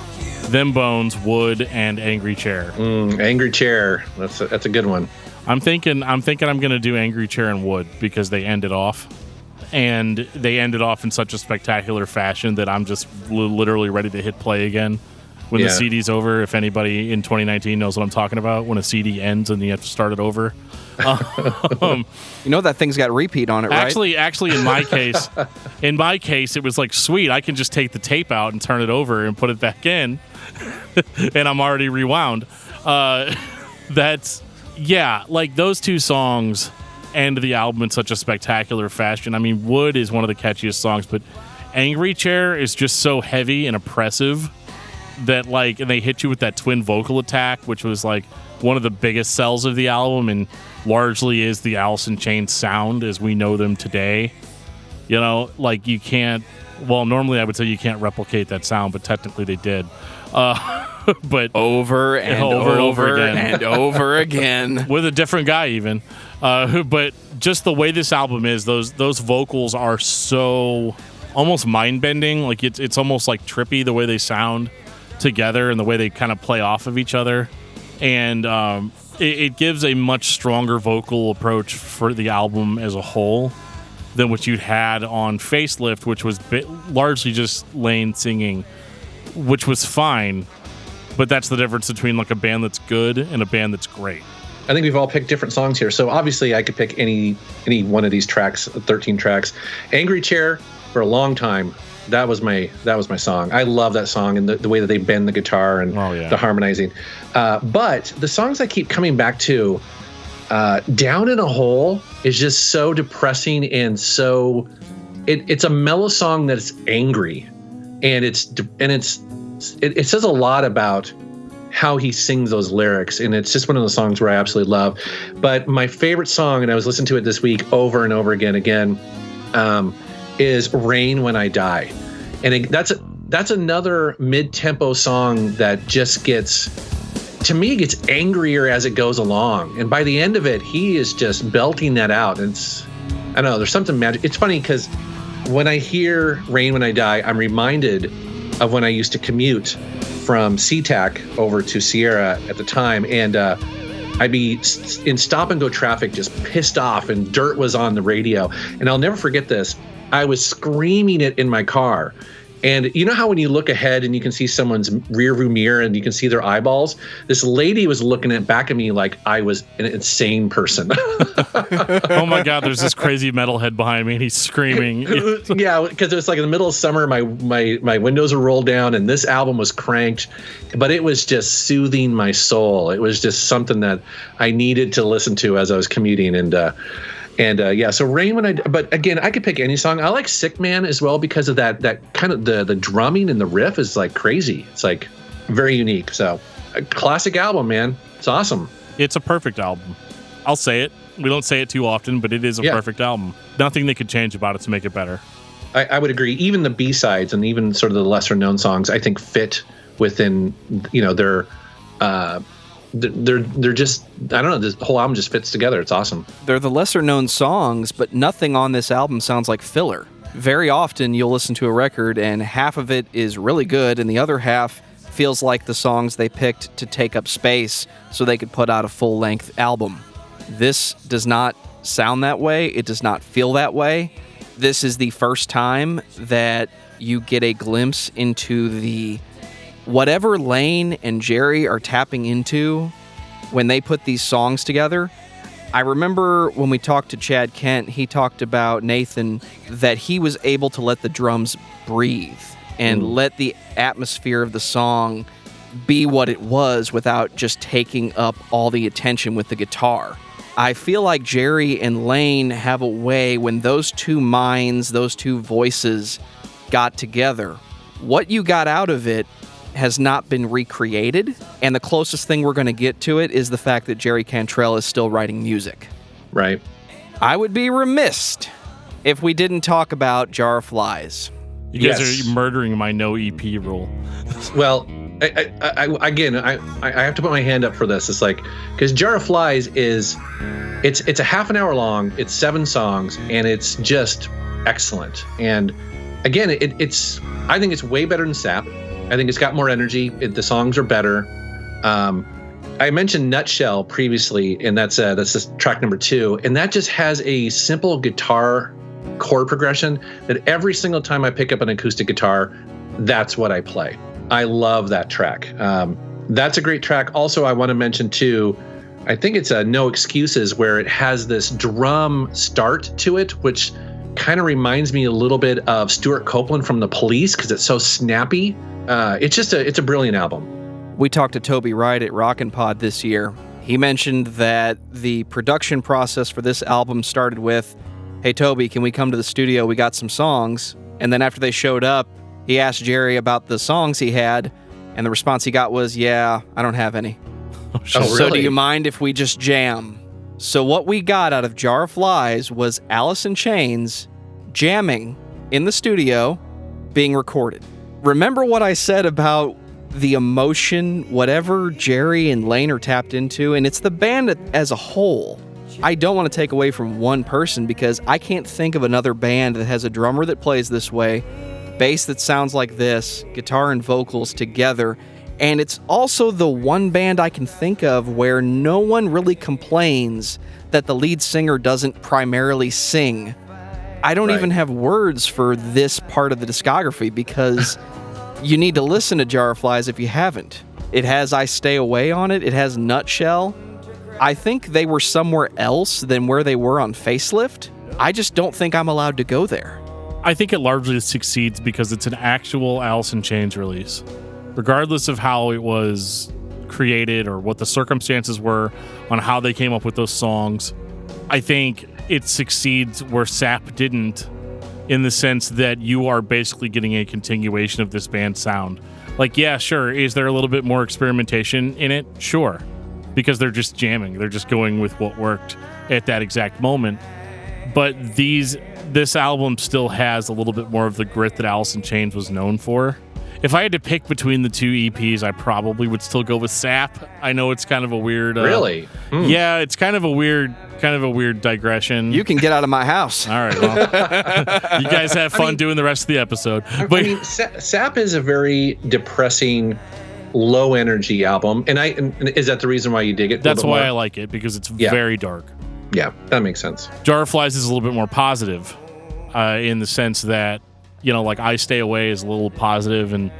Them Bones, Wood, and Angry Chair. Angry Chair. That's a good one. I'm thinking I'm gonna do Angry Chair and Wood because they end it off. And they end it off in such a spectacular fashion that I'm just literally ready to hit play again when the CD's over. If anybody in 2019 knows what I'm talking about, when a CD ends and you have to start it over. You know that thing's got repeat on it, right? Actually, in my case, it was like, sweet, I can just take the tape out and turn it over and put it back in, and I'm already rewound. Like those two songs end the album in such a spectacular fashion. I mean, Wood is one of the catchiest songs, but Angry Chair is just so heavy and oppressive that, like, and they hit you with that twin vocal attack, which was like one of the biggest sells of the album and largely is the Alice in Chains sound as we know them today. You know, like you can't, well, normally I would say you can't replicate that sound, but technically they did. But over and over again. And over again. With a different guy even. But just the way this album is, those vocals are so almost mind-bending. Like it's almost like trippy the way they sound together and the way they kind of play off of each other. And it gives a much stronger vocal approach for the album as a whole than what you'd had on Facelift, which was largely just Lane singing, which was fine. But that's the difference between like a band that's good and a band that's great. I think we've all picked different songs here. So obviously I could pick any one of these tracks, 13 tracks. Angry Chair, for a long time, that was my song. I love that song and the way that they bend the guitar and the harmonizing. But the songs I keep coming back to, Down in a Hole is just so depressing and so it's a mellow song that's angry, and it says a lot about how he sings those lyrics, and it's just one of those songs where I absolutely love. But my favorite song, and I was listening to it this week over and over again, is Rain When I Die. And that's another mid-tempo song that just gets angrier as it goes along. And by the end of it, he is just belting that out. And I don't know, there's something magic. It's funny because when I hear Rain When I Die, I'm reminded of when I used to commute from SeaTac over to Sierra at the time, and I'd be in stop and go traffic just pissed off, and Dirt was on the radio, and I'll never forget this. I was screaming it in my car. And you know how when you look ahead and you can see someone's rearview mirror and you can see their eyeballs? This lady was looking back at me like I was an insane person. Oh my God, there's this crazy metalhead behind me and he's screaming. Yeah, because it was like in the middle of summer, my windows were rolled down and this album was cranked, but it was just soothing my soul. It was just something that I needed to listen to as I was commuting. So Rain but again, I could pick any song. I like Sick Man as well because of that kind of the drumming and the riff is like crazy. It's like very unique. So a classic album, man. It's awesome. It's a perfect album. I'll say it. We don't say it too often, but it is a perfect album. Nothing they could change about it to make it better. I would agree. Even the B-sides and even sort of the lesser known songs, I think fit within, their they're just, I don't know, this whole album just fits together. It's awesome. They're the lesser known songs, but nothing on this album sounds like filler. Very often you'll listen to a record and half of it is really good and the other half feels like the songs they picked to take up space so they could put out a full-length album. This does not sound that way. It does not feel that way. This is the first time that you get a glimpse into the whatever Lane and Jerry are tapping into when they put these songs together. I remember when we talked to Chad Kent, he talked about Nathan, that he was able to let the drums breathe and let the atmosphere of the song be what it was without just taking up all the attention with the guitar. I feel like Jerry and Lane have a way when those two minds, those two voices got together. What you got out of it has not been recreated, and the closest thing we're going to get to it is the fact that Jerry Cantrell is still writing music. Right. I would be remiss if we didn't talk about Jar of Flies. You guys are murdering my no EP rule. Well, I have to put my hand up for this. It's like, because Jar of Flies it's a half an hour long, it's 7 songs, and it's just excellent. And again, I think it's way better than Sap. I think it's got more energy. The songs are better. I mentioned Nutshell previously, and that's just track number 2, and that just has a simple guitar chord progression that every single time I pick up an acoustic guitar, that's what I play. I love that track. That's a great track. Also, I want to mention too, I think it's No Excuses, where it has this drum start to it, which kind of reminds me a little bit of Stuart Copeland from The Police because it's so snappy. It's a brilliant album. We talked to Toby Wright at Rockin' Pod this year. He mentioned that the production process for this album started with, "Hey Toby, can we come to the studio? We got some songs." And then after they showed up, he asked Jerry about the songs he had, and the response he got was, "Yeah, I don't have any." Oh, So really? do you mind if we just jam? So what we got out of Jar of Flies was Alice in Chains jamming in the studio being recorded. Remember what I said about the emotion, whatever Jerry and Lane are tapped into, and it's the band as a whole. I don't want to take away from one person because I can't think of another band that has a drummer that plays this way, bass that sounds like this, guitar and vocals together. And it's also the one band I can think of where no one really complains that the lead singer doesn't primarily sing. I don't even have words for this part of the discography because you need to listen to Jar of Flies if you haven't. It has I Stay Away on it. It has Nutshell. I think they were somewhere else than where they were on Facelift. I just don't think I'm allowed to go there. I think it largely succeeds because it's an actual Alice in Chains release. Regardless of how it was created or what the circumstances were on how they came up with those songs, I think it succeeds where Sap didn't, in the sense that you are basically getting a continuation of this band's sound. Like, yeah, sure, is there a little bit more experimentation in it? Sure. Because they're just jamming. They're just going with what worked at that exact moment. But this album still has a little bit more of the grit that Alice in Chains was known for. If I had to pick between the two EPs, I probably would still go with Sap. I know it's kind of a weird... Really? Yeah, it's kind of a weird digression. You can get out of my house. All right, well, you guys have fun doing the rest of the episode. But Sap is a very depressing, low-energy album. And is that the reason why you dig it? That's why I like it, because it's very dark. Yeah, that makes sense. Jar of Flies is a little bit more positive in the sense that, like I Stay Away is a little positive. And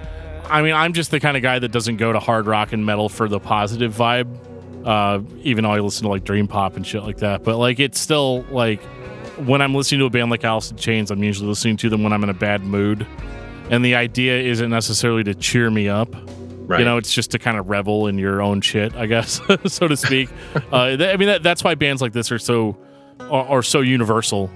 I mean, I'm just the kind of guy that doesn't go to hard rock and metal for the positive vibe, even though I listen to like dream pop and shit like that. But like, it's still like when I'm listening to a band like Alice in Chains, I'm usually listening to them when I'm in a bad mood. And the idea isn't necessarily to cheer me up. Right. It's just to kind of revel in your own shit, I guess, so to speak. That's why bands like this are so universal,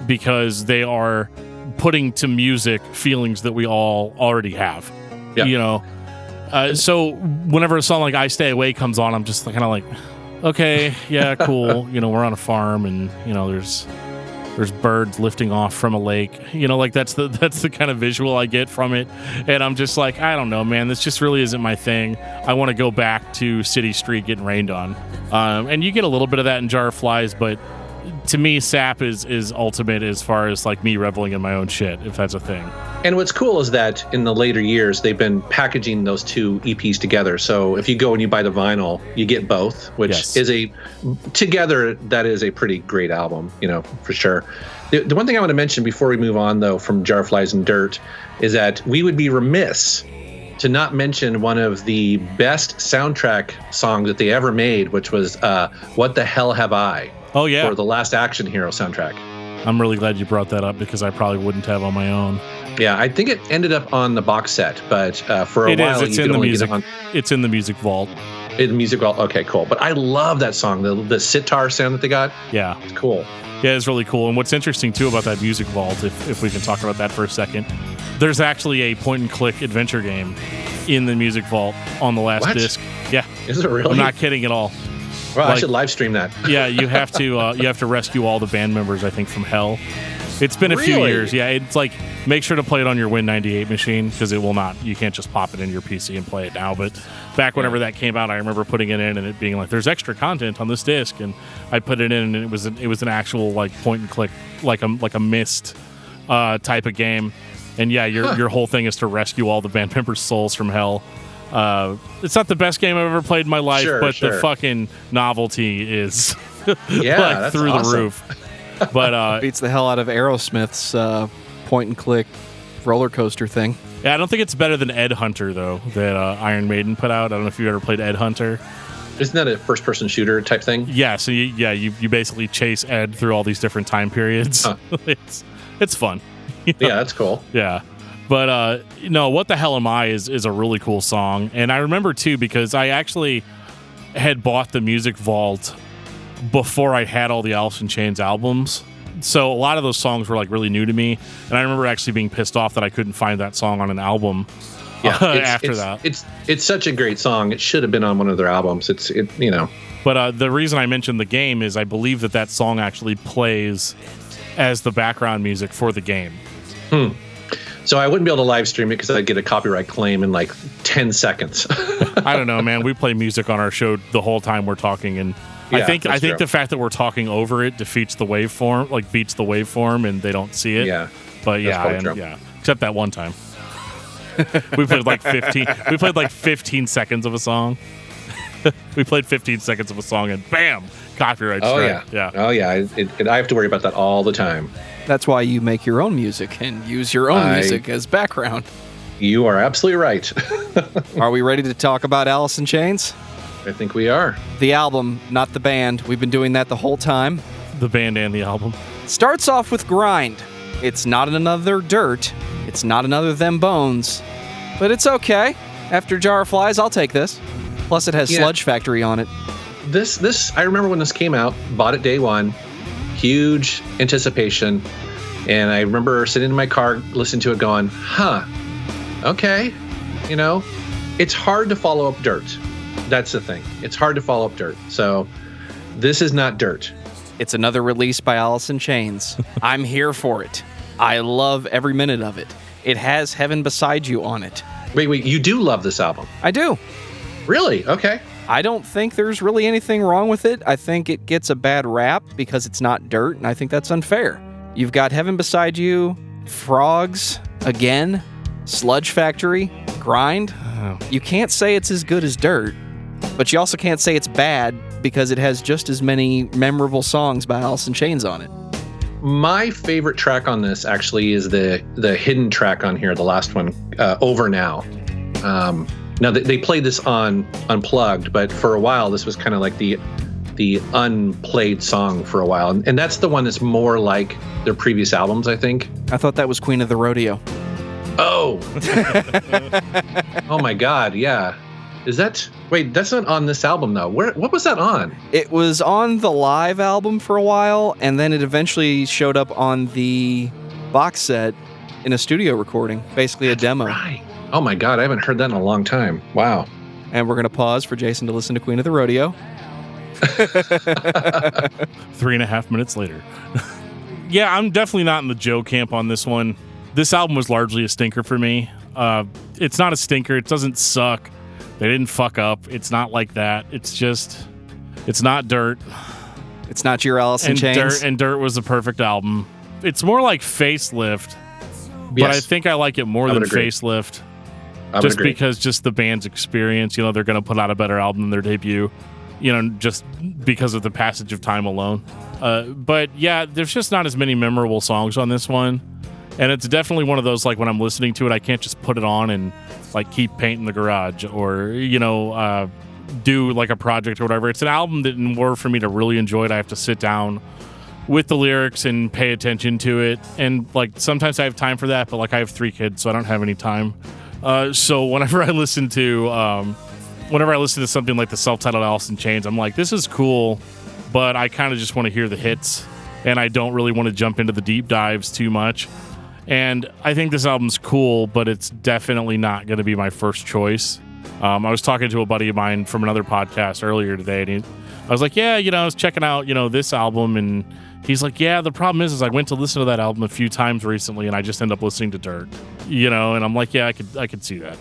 because they are putting to music feelings that we all already have. Yeah. So whenever a song like I Stay Away comes on, I'm just kind of like, okay, yeah, cool. We're on a farm and, there's birds lifting off from a lake. That's the kind of visual I get from it. And I'm just like, I don't know, man, this just really isn't my thing. I want to go back to City Street getting rained on. And you get a little bit of that in Jar of Flies, but to me, Sap is ultimate as far as like me reveling in my own shit, if that's a thing. And what's cool is that in the later years, they've been packaging those two EPs together. So if you go and you buy the vinyl, you get both, which is together, that is a pretty great album, for sure. The one thing I want to mention before we move on, though, from Jar of Flies and Dirt, is that we would be remiss to not mention one of the best soundtrack songs that they ever made, which was What the Hell Have I? Oh, yeah. For the Last Action Hero soundtrack. I'm really glad you brought that up because I probably wouldn't have on my own. Yeah, I think it ended up on the box set, but for a while it's in the music. It's in the music vault. In the music vault. Okay, cool. But I love that song. The sitar sound that they got. Yeah, it's cool. Yeah, it's really cool. And what's interesting too about that music vault, if we can talk about that for a second, there's actually a point-and-click adventure game in the music vault on the last disc. Yeah, is it really? I'm not kidding at all. Well, I should live stream that. Yeah, you have to rescue all the band members, I think, from hell. It's been a few years. Yeah, it's like, make sure to play it on your Win98 machine because it will not. You can't just pop it in your PC and play it now. But back whenever that came out, I remember putting it in and it being like, "There's extra content on this disc," and I put it in, and it was an actual like point and click, like a Myst type of game. And yeah, your whole thing is to rescue all the band members' souls from hell. It's not the best game I've ever played in my life, but Sure. the fucking novelty is Yeah, like that's through awesome. the roof. But Beats the hell out of Aerosmith's point and click roller coaster thing. yeah, I don't think it's better than Ed Hunter though that Iron Maiden put out. I don't know if you ever played Ed Hunter. Isn't that a first-person shooter type thing? Yeah, so you basically chase Ed through all these different time periods. Huh. It's fun. Yeah, that's cool. Yeah. But What the Hell Am I is a really cool song. And I remember too because I actually had bought the Music Vault before I had all the Alice in Chains albums. So a lot of those songs were like really new to me. And I remember actually being pissed off that I couldn't find that song on an album. Yeah, after that. It's such a great song. It should have been on one of their albums. But the reason I mentioned the game is I believe that song actually plays as the background music for the game. So I wouldn't be able to live stream it because I'd get a copyright claim in like 10 seconds. I don't know, man. We play music on our show the whole time we're talking, and Yeah, I think true. the fact that we're talking over it defeats the waveform, like beats the waveform, and they don't see it. Yeah, but that's probably true. yeah. Except that one time, we played like 15. We played like 15 seconds of a song. We played 15 seconds of a song, and bam, copyright strike. Yeah. Oh yeah. I have to worry about that all the time. That's why you make your own music and use your own music as background. You are absolutely right. Are we ready to talk about Alice in Chains? I think we are. The album, not the band. We've been doing that the whole time. The band and the album. Starts off with Grind. It's not another Dirt. It's not another Them Bones. But it's okay. After Jar of Flies, I'll take this. Plus, it has Sludge Factory on it. This I remember when this came out. Bought it day one. Huge anticipation. And I remember sitting in my car, listening to it, going, okay. It's hard to follow up Dirt. That's the thing. It's hard to follow up Dirt. So this is not Dirt. It's another release by Alice in Chains. I'm here for it. I love every minute of it. It has Heaven Beside You on it. Wait, you do love this album? I do. Really? Okay. I don't think there's really anything wrong with it. I think it gets a bad rap because it's not Dirt, and I think that's unfair. You've got Heaven Beside You, Frogs, Again, Sludge Factory, Grind. You can't say it's as good as Dirt, but you also can't say it's bad because it has just as many memorable songs by Alice in Chains on it. My favorite track on this actually is the hidden track on here, the last one, Over Now. Now they played this on Unplugged, but for a while this was kind of like the unplayed song for a while, and that's the one that's more like their previous albums, I think. I thought that was Queen of the Rodeo. Oh. Oh my God, yeah. Wait, that's not on this album though. What was that on? It was on the live album for a while, and then it eventually showed up on the box set in a studio recording, basically a demo. Right. Oh my God, I haven't heard that in a long time. Wow. And we're going to pause for Jason to listen to Queen of the Rodeo. 3.5 minutes later. Yeah, I'm definitely not in the Joe camp on this one. This album was largely a stinker for me. It's not a stinker. It doesn't suck. They didn't fuck up. It's not like that. It's not Dirt. It's not your Alice in Chains. Dirt was the perfect album. It's more like Facelift, but Yes. I think I like it more than agree. Facelift. I would Just agree. because just the band's experience, they're going to put out a better album than their debut, just because of the passage of time alone. But yeah, there's just not as many memorable songs on this one. And it's definitely one of those, like, when I'm listening to it, I can't just put it on and, like, keep painting the garage or, do, like, a project or whatever. It's an album that, in order for me to really enjoy it, I have to sit down with the lyrics and pay attention to it. And, like, sometimes I have time for that, but, like, I have 3 kids, so I don't have any time. So whenever I listen to something like the self-titled Alice in Chains, I'm like, this is cool, but I kind of just want to hear the hits, and I don't really want to jump into the deep dives too much. And I think this album's cool, but it's definitely not going to be my first choice. I was talking to a buddy of mine from another podcast earlier today, and I was like, yeah, I was checking out, this album, and he's like, yeah, the problem is I went to listen to that album a few times recently, and I just end up listening to Dirt, and I'm like, yeah, I could see that.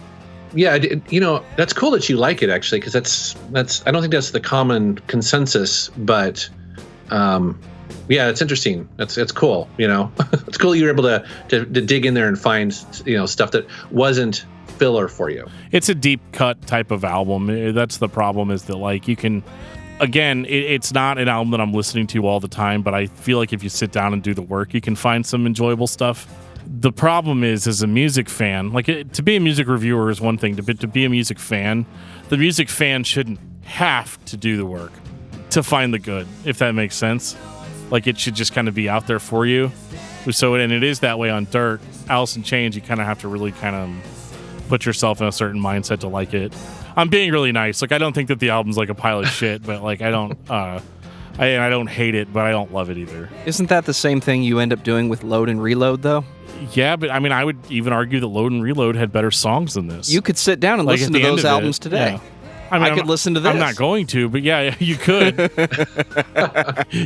Yeah, that's cool that you like it, actually, because that's I don't think that's the common consensus, but yeah, it's interesting. It's cool. It's cool you were able to dig in there and find stuff that wasn't filler for you. It's a deep cut type of album. That's the problem, is that like you can, again, it's not an album that I'm listening to all the time, but I feel like if you sit down and do the work, you can find some enjoyable stuff. The problem is, as a music fan, like to be a music reviewer is one thing, to be a music fan, the music fan shouldn't have to do the work to find the good, if that makes sense. Like it should just kind of be out there for you. So, and it is that way on Dirt. Alice in Chains, you kind of have to really kind of put yourself in a certain mindset to like it. I'm being really nice. Like, I don't think that the album's like a pile of shit, but like I don't hate it, but I don't love it either. Isn't that the same thing you end up doing with Load and Reload, though? Yeah, but I mean, I would even argue that Load and Reload had better songs than this. You could sit down and listen to those albums today. Yeah. I mean, I could listen to this. I'm not going to, but yeah, you could.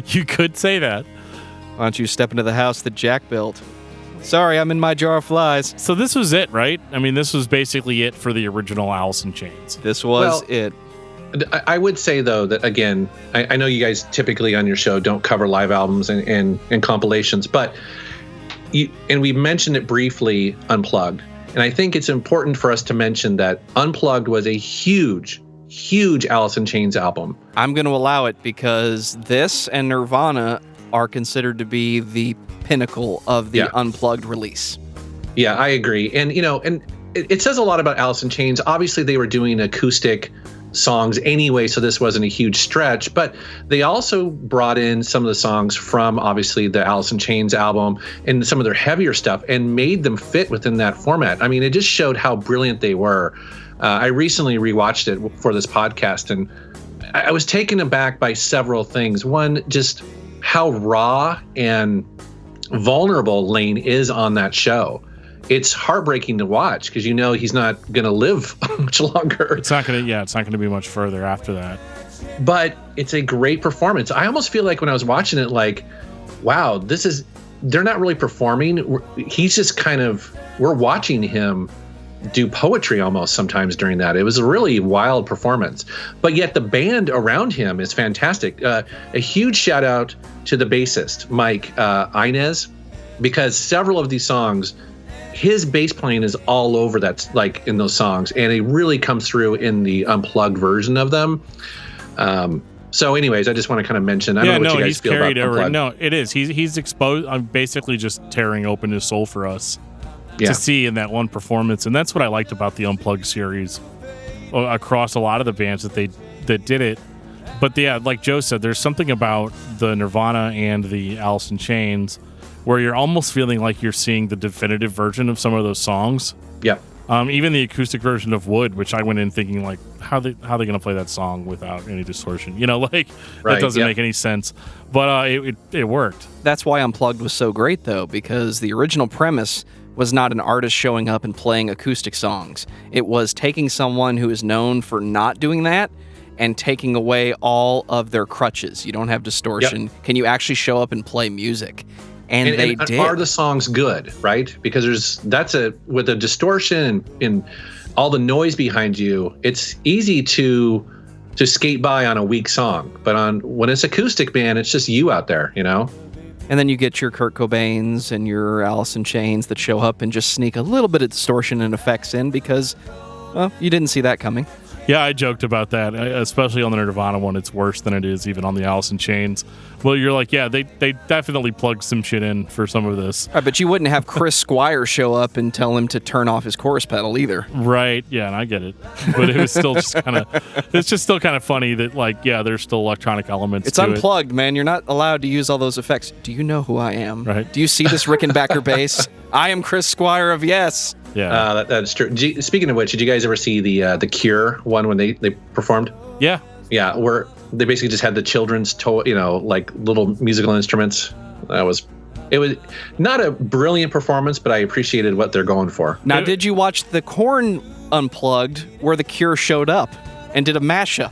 You could say that. Why don't you step into the house that Jack built? Sorry, I'm in my jar of flies. So this was it, right? I mean, this was basically it for the original Alice in Chains. This was it. I would say, though, that, again, I know you guys typically on your show don't cover live albums and compilations, but and we mentioned it briefly, Unplugged. And I think it's important for us to mention that Unplugged was a huge Alice in Chains album. I'm going to allow it because this and Nirvana are considered to be the pinnacle of the Unplugged release. Yeah, I agree. And, and it says a lot about Alice in Chains. Obviously, they were doing acoustic songs anyway, so this wasn't a huge stretch, but they also brought in some of the songs from obviously the Alice in Chains album and some of their heavier stuff and made them fit within that format. I mean, it just showed how brilliant they were. I recently rewatched it for this podcast, and I was taken aback by several things. One, just how raw and vulnerable Lane is on that show. It's heartbreaking to watch because he's not going to live much longer. It's not going to be much further after that. But it's a great performance. I almost feel like when I was watching it, like, wow, they're not really performing. He's just we're watching him do poetry almost sometimes during that. It was a really wild performance. But yet the band around him is fantastic. A huge shout out to the bassist, Mike Inez, because several of these songs, his bass playing is all over that, like in those songs, and it really comes through in the unplugged version of them. So anyways, I just want to kind of mention, I don't know what you guys feel about Unplugged. No, it is. He's exposed. I'm basically just tearing open his soul for us to see in that one performance. And that's what I liked about the Unplugged series across a lot of the bands that did it. But yeah, like Joe said, there's something about the Nirvana and the Alice in Chains where you're almost feeling like you're seeing the definitive version of some of those songs. Yeah. Even the acoustic version of Wood, which I went in thinking like, how they going to play that song without any distortion? That doesn't make any sense. But it worked. That's why Unplugged was so great, though, because the original premise was not an artist showing up and playing acoustic songs. It was taking someone who is known for not doing that and taking away all of their crutches. You don't have distortion. Yep. Can you actually show up and play music? And they did. Are the songs good, right? Because with the distortion and all the noise behind you, it's easy to skate by on a weak song. But when it's acoustic, man, it's just you out there, And then you get your Kurt Cobains and your Alice in Chains that show up and just sneak a little bit of distortion and effects in because, well, you didn't see that coming. Yeah, I joked about that, especially on the Nirvana one. It's worse than it is even on the Alice in Chains. Well, you're like, yeah, they definitely plugged some shit in for some of this. Right, but you wouldn't have Chris Squire show up and tell him to turn off his chorus pedal either. Right, yeah, and I get it. But it was still just it's just still kind of funny that, like, yeah, there's still electronic elements It's to unplugged, man. You're not allowed to use all those effects. Do you know who I am? Right. Do you see this Rickenbacker bass? I am Chris Squire of Yes. Yeah, that's true. Speaking of which, did you guys ever see the Cure one when they performed? Yeah, where they basically just had the children's like little musical instruments. It was not a brilliant performance, but I appreciated what they're going for. Now, did you watch the Korn Unplugged where the Cure showed up and did a mashup?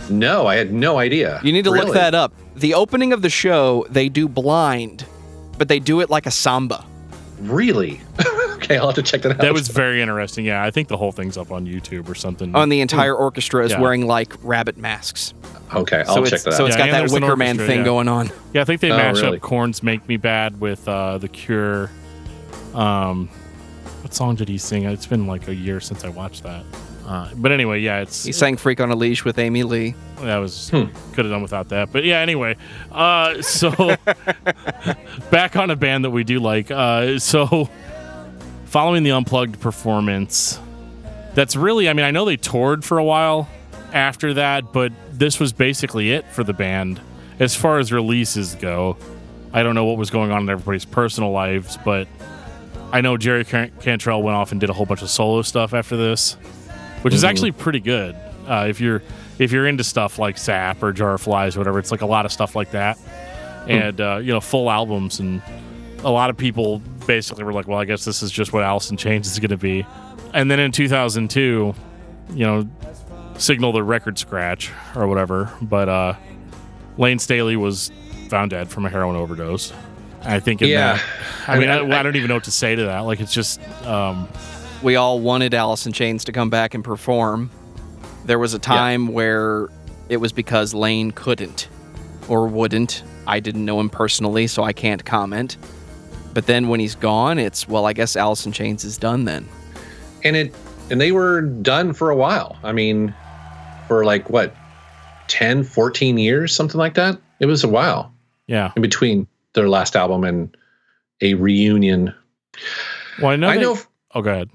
No, I had no idea. You need to look that up. The opening of the show, they do Blind, but they do it like a samba. Really? Okay, I'll have to check that out. That was very interesting. Yeah, I think the whole thing's up on YouTube or something. The entire orchestra is wearing like rabbit masks. Okay, I'll check that out. So it's got that Wicker Man thing going on. Yeah, I think they mash up Korn's "Make Me Bad" with the Cure. What's What song did he sing? It's been like a year since I watched that. But anyway, yeah, He sang "Freak on a Leash" with Amy Lee. That was could have done without that. But yeah, anyway. So back on a band that we do like. So following the Unplugged performance, that's really, I mean, I know they toured for a while after that, but this was basically it for the band as far as releases go. I don't know what was going on in everybody's personal lives, but I know Jerry Cantrell went off and did a whole bunch of solo stuff after this, which is actually pretty good. If you're into stuff like Sap or Jar of Flies or whatever, it's like a lot of stuff like that, and full albums. And a lot of people basically were like, well, I guess this is just what Alice in Chains is going to be. And then in 2002, signal the record scratch or whatever, but Lane Staley was found dead from a heroin overdose. I think that, I don't even know what to say to that. Like, it's just we all wanted Alice in Chains to come back and perform. There was a time where it was because Lane couldn't or wouldn't. I didn't know him personally, so I can't comment. But then when he's gone, it's, well, I guess Alice in Chains is done then. And they were done for a while. I mean, for like, what, 10, 14 years, something like that? It was a while. Yeah. In between their last album and a reunion. Well, I know. Oh, go ahead.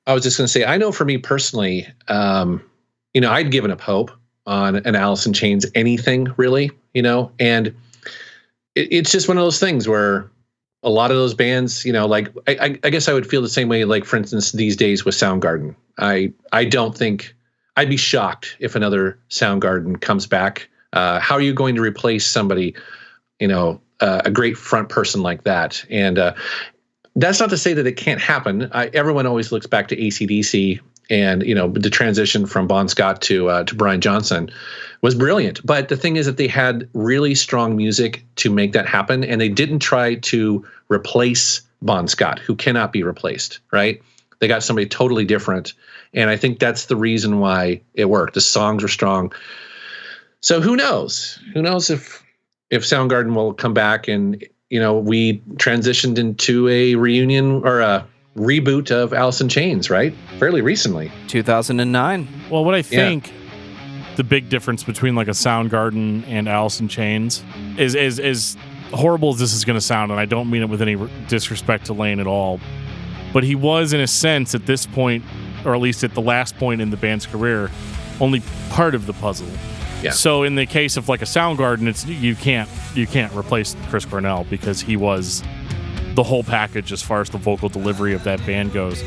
I was just going to say, I know for me personally, I'd given up hope on an Alice in Chains anything, really, and it's just one of those things where a lot of those bands, like, I guess I would feel the same way, like, for instance, these days with Soundgarden. I don't think, I'd be shocked if another Soundgarden comes back. How are you going to replace somebody, a great front person like that? And that's not to say that it can't happen. Everyone always looks back to AC/DC, and the transition from Bon Scott to Brian Johnson was brilliant. But the thing is that they had really strong music to make that happen, and they didn't try to replace Bon Scott, who cannot be replaced, right? They got somebody totally different, and I think that's the reason why it worked. The songs were strong. So who knows? Who knows if Soundgarden will come back and, we transitioned into a reunion or a reboot of Alice in Chains, right? Fairly recently. 2009. Well, what I think the big difference between like a Soundgarden and Alice in Chains is as horrible as this is going to sound, and I don't mean it with any disrespect to Lane at all, but he was, in a sense, at this point, or at least at the last point in the band's career, only part of the puzzle. Yeah. So in the case of like a Soundgarden, it's you can't replace Chris Cornell because he was the whole package as far as the vocal delivery of that band goes.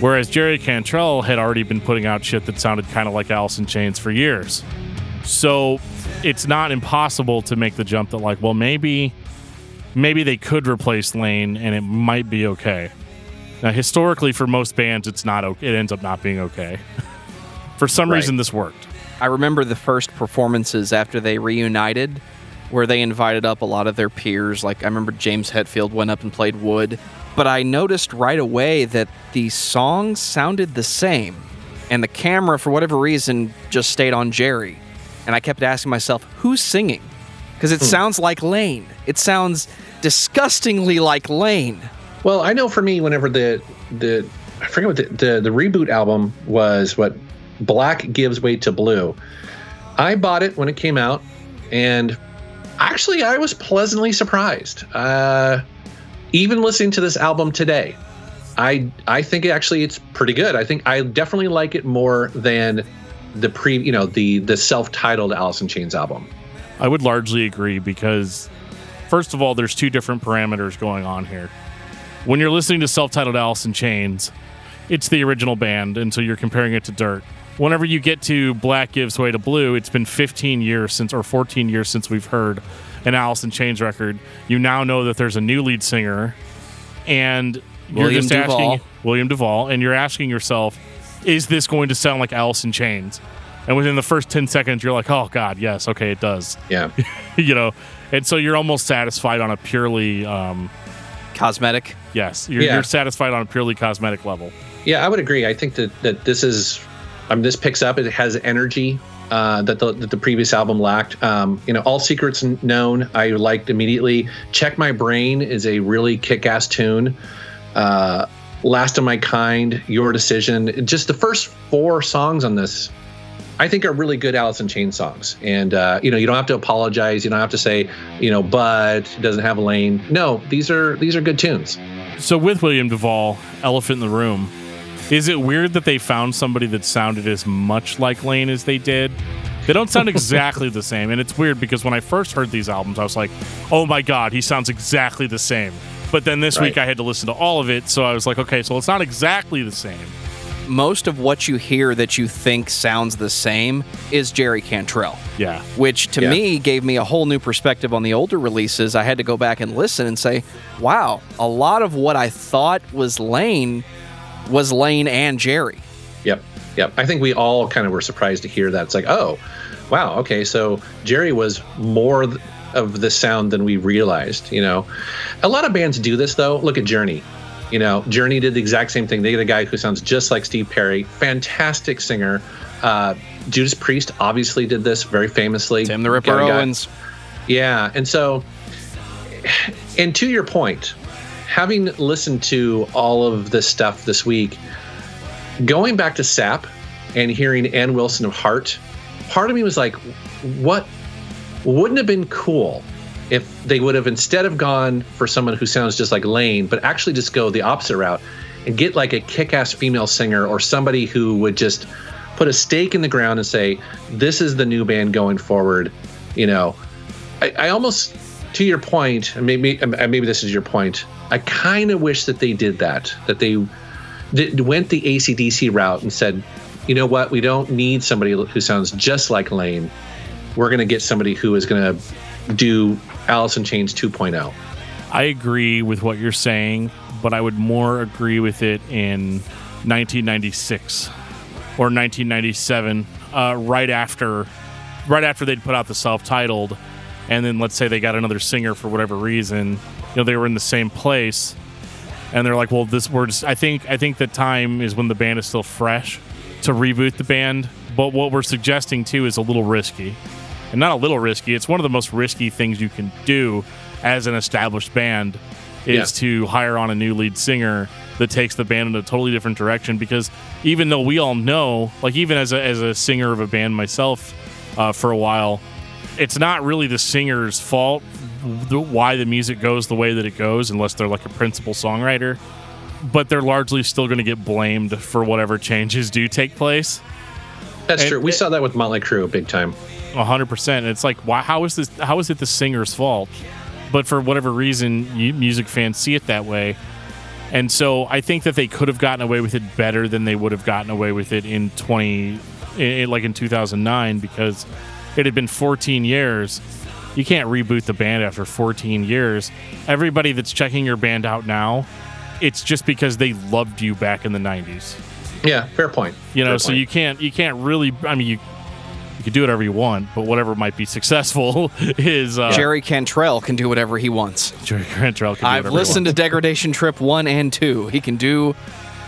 Whereas Jerry Cantrell had already been putting out shit that sounded kind of like Alice in Chains for years. So it's not impossible to make the jump that, like, well, maybe they could replace Lane and it might be okay. Now, historically, for most bands, it's not okay. It ends up not being okay. For some reason, this worked. I remember the first performances after they reunited, where they invited up a lot of their peers. Like, I remember James Hetfield went up and played Wood. But I noticed right away that the songs sounded the same, and the camera, for whatever reason, just stayed on Jerry. And I kept asking myself, who's singing? Because it sounds like Lane. It sounds disgustingly like Lane. Well, I know for me, whenever I forget what the reboot album was, what Black Gives Way to Blue. I bought it when it came out, and actually I was pleasantly surprised. Even listening to this album today, I think it's pretty good. I think I definitely like it more than the self-titled Alice in Chains album. I would largely agree because, first of all, there's two different parameters going on here. When you're listening to self-titled Alice in Chains, it's the original band, and so you're comparing it to Dirt. Whenever you get to Black Gives Way to Blue, it's been 14 years since we've heard an Alice in Chains record. You now know that there's a new lead singer, and William Duvall, and you're asking yourself, is this going to sound like Alice in Chains? And within the first 10 seconds, you're like, oh, God, yes, okay, it does. Yeah. And so you're almost satisfied on a purely... cosmetic? Yes, you're satisfied on a purely cosmetic level. Yeah, I would agree. I think that this is... this picks up. It has energy that the previous album lacked. All Secrets Known, I liked immediately. Check My Brain is a really kick-ass tune. Last of My Kind, Your Decision. Just the first 4 songs on this, I think, are really good Alice in Chains songs. And, you don't have to apologize. You don't have to say, but it doesn't have a lane. No, these are good tunes. So with William Duvall, Elephant in the Room, is it weird that they found somebody that sounded as much like Lane as they did? They don't sound exactly the same. And it's weird because when I first heard these albums, I was like, oh my God, he sounds exactly the same. But then this week I had to listen to all of it. So I was like, okay, so it's not exactly the same. Most of what you hear that you think sounds the same is Jerry Cantrell. Yeah. Which to me gave me a whole new perspective on the older releases. I had to go back and listen and say, wow, a lot of what I thought was Lane and Jerry. Yep. I think we all kind of were surprised to hear that. It's like, oh, wow, okay, so Jerry was more of the sound than we realized, A lot of bands do this, though. Look at Journey. Journey did the exact same thing. They get a guy who sounds just like Steve Perry, fantastic singer. Judas Priest obviously did this very famously. Tim the Ripper Owens. Yeah, and so, and to your point, having listened to all of this stuff this week, going back to Sap and hearing Ann Wilson of Heart, part of me was like, what wouldn't have been cool if they would have, instead of gone for someone who sounds just like Lane, but actually just go the opposite route and get like a kick-ass female singer or somebody who would just put a stake in the ground and say, this is the new band going forward. I almost, to your point, and maybe this is your point, I kind of wish that they did that they went the AC/DC route and said, you know what, we don't need somebody who sounds just like Lane. We're going to get somebody who is going to do Alice in Chains 2.0. I agree with what you're saying, but I would more agree with it in 1996 or 1997, right after they'd put out the self-titled, and then let's say they got another singer for whatever reason. They were in the same place, and they're like, well, I think the time is when the band is still fresh to reboot the band. But what we're suggesting too is a little risky. And not a little risky, it's one of the most risky things you can do as an established band is to hire on a new lead singer that takes the band in a totally different direction. Because even though we all know, like even as a singer of a band myself for a while, it's not really the singer's fault why the music goes the way that it goes, unless they're like a principal songwriter. But they're largely still going to get blamed for whatever changes do take place. That's true. We saw that with Motley Crue big time. 100%. It's like, why? How is it the singer's fault? But for whatever reason, music fans see it that way. And so I think that they could have gotten away with it better than they would have gotten away with it in 2009, because it had been 14 years. You can't reboot the band after 14 years. Everybody that's checking your band out now, it's just because they loved you back in the 90s. Yeah, fair point. So you can't really, I mean, you can do whatever you want, but whatever might be successful is... Jerry Cantrell can do whatever he wants. Jerry Cantrell can do whatever he wants. I've listened to Degradation Trip 1 and 2. He can do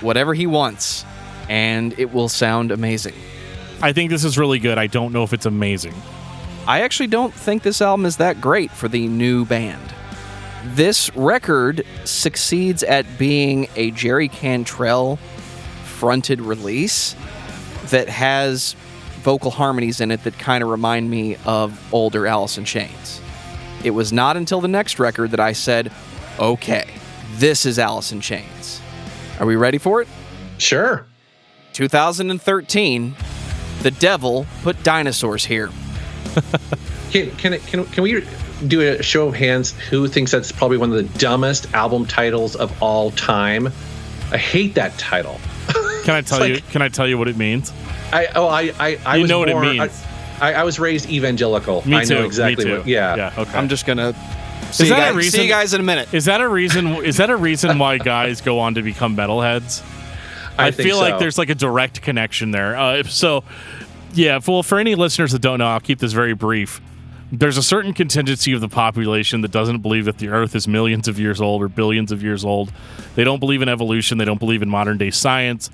whatever he wants, and it will sound amazing. I think this is really good. I don't know if it's amazing. I actually don't think this album is that great for the new band. This record succeeds at being a Jerry Cantrell fronted release that has vocal harmonies in it that kind of remind me of older Alice in Chains. It was not until the next record that I said, okay, this is Alice in Chains. Are we ready for it? Sure. 2013, The Devil Put Dinosaurs Here. Can we do a show of hands who thinks that's probably one of the dumbest album titles of all time? I hate that title. Can I tell you? Can I tell you what it means? I you know what it means. I was raised evangelical. Me too. I know exactly me too. what. Yeah. Okay. I'm just gonna see you guys in a minute. Is that a reason why guys go on to become metalheads? I feel like there's like a direct connection there. Well, for any listeners that don't know, I'll keep this very brief. There's a certain contingency of the population that doesn't believe that the Earth is millions of years old or billions of years old. They don't believe in evolution. They don't believe in modern day science.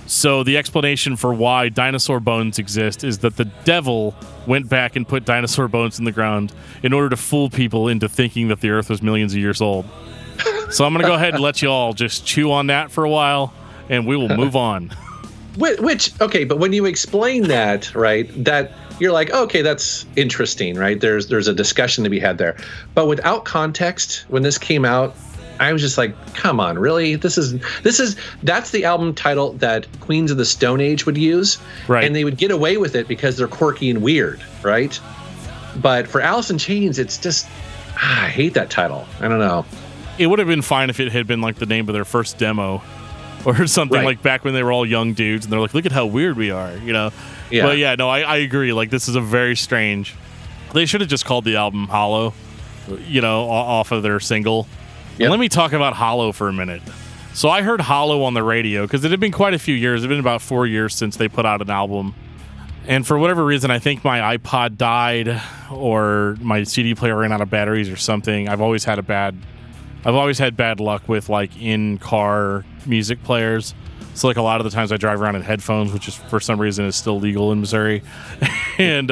So the explanation for why dinosaur bones exist is that the devil went back and put dinosaur bones in the ground in order to fool people into thinking that the Earth was millions of years old. So I'm going to go ahead and let you all just chew on that for a while, and we will move on. Which, okay, but when you explain that, right, that you're like, okay, that's interesting, right? There's a discussion to be had there. But without context, when this came out, I was just like, come on, really? That's the album title that Queens of the Stone Age would use. Right. And they would get away with it because they're quirky and weird, right? But for Alice in Chains, it's just, I hate that title. I don't know. It would have been fine if it had been like the name of their first demo or something, right. Like back when they were all young dudes and they're like, look at how weird we are, you know? Yeah. But yeah, no, I agree. Like, this is a very strange. They should have just called the album Hollow, you know, off of their single. Yep. And let me talk about Hollow for a minute. So I heard Hollow on the radio because it had been quite a few years. It had been about 4 years since they put out an album. And for whatever reason, I think my iPod died or my CD player ran out of batteries or something. I've always had bad luck with like in-car music players. So like a lot of the times I drive around in headphones, which is for some reason is still legal in Missouri. And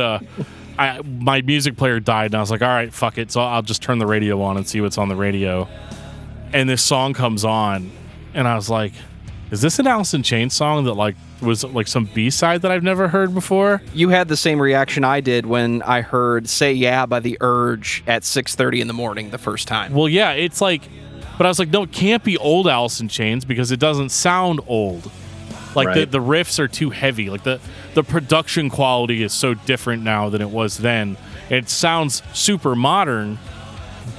my music player died, and I was like, all right, fuck it. So I'll just turn the radio on and see what's on the radio. And this song comes on, and I was like, is this an Alice in Chains song that like was like some B-side that I've never heard before? You had the same reaction I did when I heard Say Yeah by The Urge at 6:30 in the morning the first time. Well, yeah, it's like, but I was like, no, it can't be old Alice in Chains because it doesn't sound old. Like right. the riffs are too heavy. Like the production quality is so different now than it was then. It sounds super modern,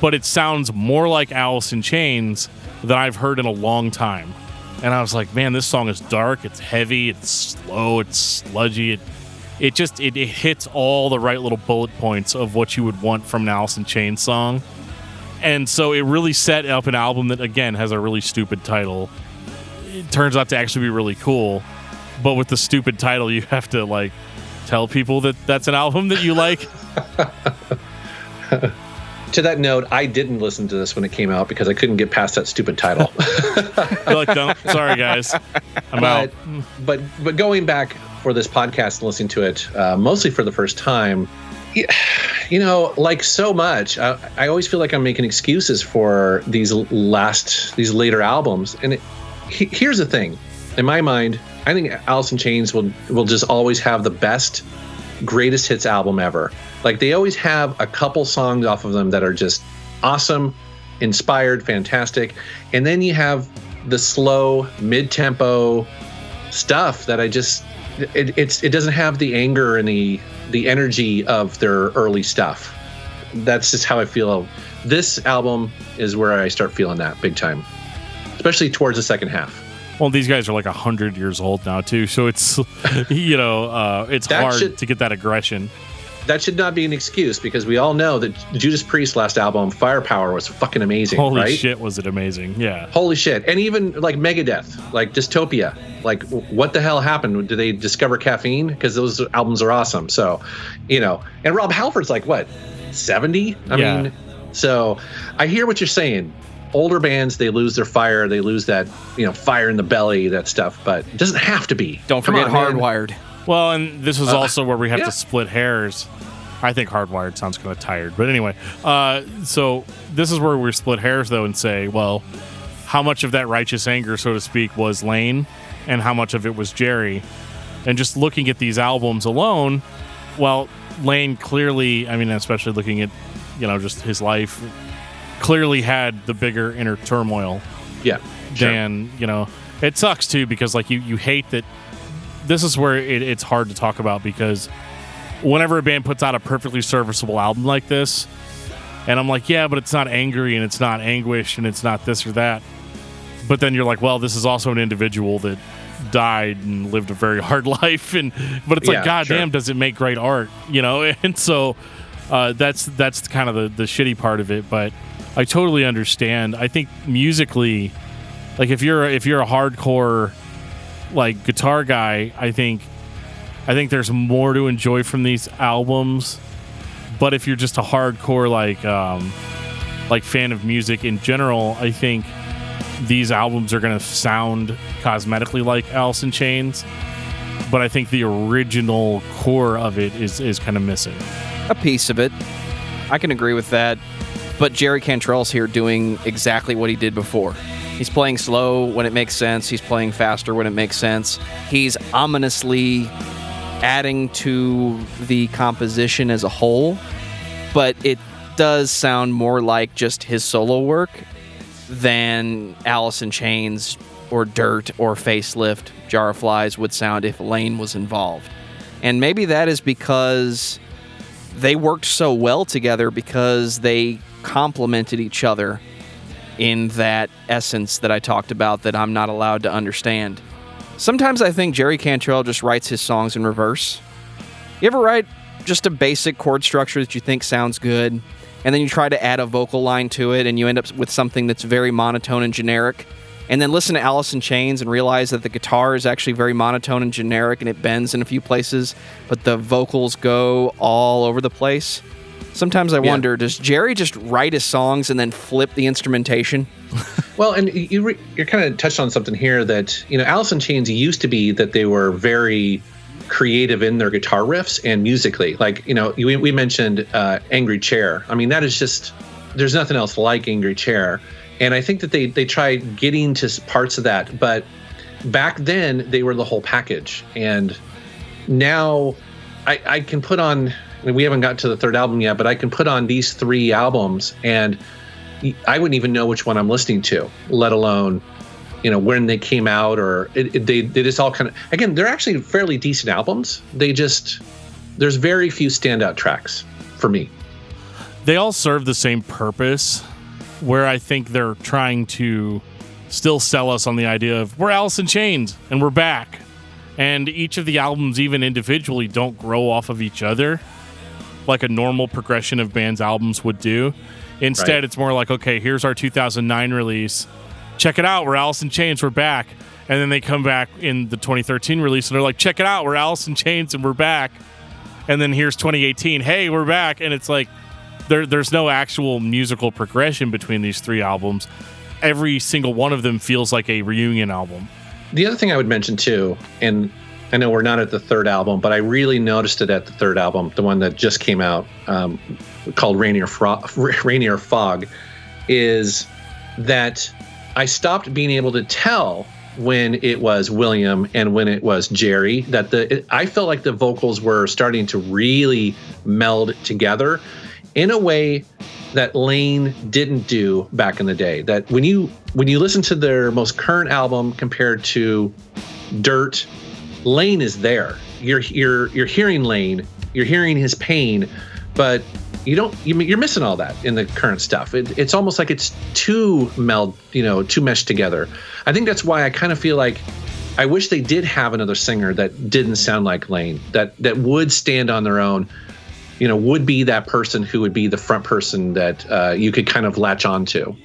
but it sounds more like Alice in Chains than I've heard in a long time. And I was like, man, this song is dark, it's heavy, it's slow, it's sludgy. It hits all the right little bullet points of what you would want from an Alice in Chains song. And so it really set up an album that, again, has a really stupid title. It turns out to actually be really cool. But with the stupid title, you have to, like, tell people that that's an album that you like. To that note, I didn't listen to this when it came out because I couldn't get past that stupid title. You're like, no, sorry, guys. I'm out. But going back for this podcast and listening to it, mostly for the first time, you know, like so much, I always feel like I'm making excuses for these later albums. And here's the thing. In my mind, I think Alice in Chains will just always have the best, greatest hits album ever. Like, they always have a couple songs off of them that are just awesome, inspired, fantastic. And then you have the slow, mid-tempo stuff that it doesn't have the anger and the energy of their early stuff. That's just how I feel. This album is where I start feeling that big time, especially towards the second half. Well, these guys are like 100 years old now, too. So it's, you know, it's hard to get that aggression. That should not be an excuse because we all know that Judas Priest's last album, Firepower, was fucking amazing. Holy right? shit, was it amazing. Yeah. Holy shit. And even like Megadeth, like Dystopia, like what the hell happened? Did they discover caffeine? Because those albums are awesome. So, you know, and Rob Halford's like, what, 70? I mean, so I hear what you're saying. Older bands, they lose their fire. They lose that, you know, fire in the belly, that stuff. But it doesn't have to be. Don't forget Hardwired. Well, and this is also where we have to split hairs. I think Hardwired sounds kind of tired. But anyway, so this is where we split hairs, though, and say, well, how much of that righteous anger, so to speak, was Lane and how much of it was Jerry? And just looking at these albums alone, well, Lane clearly, I mean, especially looking at, you know, just his life, clearly had the bigger inner turmoil. Yeah. Than, you know, it sucks, too, because, like, you hate that. This is where it's hard to talk about because whenever a band puts out a perfectly serviceable album like this, and I'm like, yeah, but it's not angry and it's not anguish and it's not this or that. But then you're like, well, this is also an individual that died and lived a very hard life. But it's like, God damn, does it make great art? You know? And so that's kind of the shitty part of it. But I totally understand. I think musically, like if you're a hardcore like guitar guy, I think there's more to enjoy from these albums. But if you're just a hardcore like fan of music in general, I think these albums are going to sound cosmetically like Alice in Chains. But I think the original core of it is kind of missing. A piece of it. I can agree with that. But Jerry Cantrell's here doing exactly what he did before. He's playing slow when it makes sense. He's playing faster when it makes sense. He's ominously adding to the composition as a whole, but it does sound more like just his solo work than Alice in Chains or Dirt or Facelift, Jar of Flies would sound if Lane was involved. And maybe that is because they worked so well together because they complemented each other in that essence that I talked about that I'm not allowed to understand. Sometimes I think Jerry Cantrell just writes his songs in reverse. You ever write just a basic chord structure that you think sounds good, and then you try to add a vocal line to it, and you end up with something that's very monotone and generic, and then listen to Alice in Chains and realize that the guitar is actually very monotone and generic, and it bends in a few places, but the vocals go all over the place? Sometimes I wonder, does Jerry just write his songs and then flip the instrumentation? Well, and you're kind of touched on something here that, Alice in Chains used to be that they were very creative in their guitar riffs and musically. Like, we mentioned Angry Chair. I mean, that is just, there's nothing else like Angry Chair. And I think that they tried getting to parts of that, but back then they were the whole package. And now I can put on, we haven't got to the third album yet, but I can put on these 3 albums and I wouldn't even know which one I'm listening to, let alone, when they came out, or they just all kind of, again, they're actually fairly decent albums. There's very few standout tracks for me. They all serve the same purpose, where I think they're trying to still sell us on the idea of we're Alice in Chains and we're back. And each of the albums, even individually, don't grow off of each other like a normal progression of bands' albums would do. Instead, It's more like, okay, here's our 2009 release. Check it out, we're Alice in Chains, we're back. And then they come back in the 2013 release and they're like, check it out, we're Alice in Chains and we're back. And then here's 2018, hey, we're back. And it's like, there's no actual musical progression between these 3 albums. Every single one of them feels like a reunion album. The other thing I would mention too, and I know we're not at the third album, but I really noticed it at the third album, the one that just came out, called Rainier Fog, is that I stopped being able to tell when it was William and when it was Jerry, that I felt like the vocals were starting to really meld together in a way that Lane didn't do back in the day. That when you listen to their most current album compared to Dirt, Lane is there. You're hearing Lane, you're hearing his pain, but you're missing all that in the current stuff. It's almost like it's too meshed together. I think that's why I kind of feel like I wish they did have another singer that didn't sound like Lane, that would stand on their own, would be that person who would be the front person that you could kind of latch on to.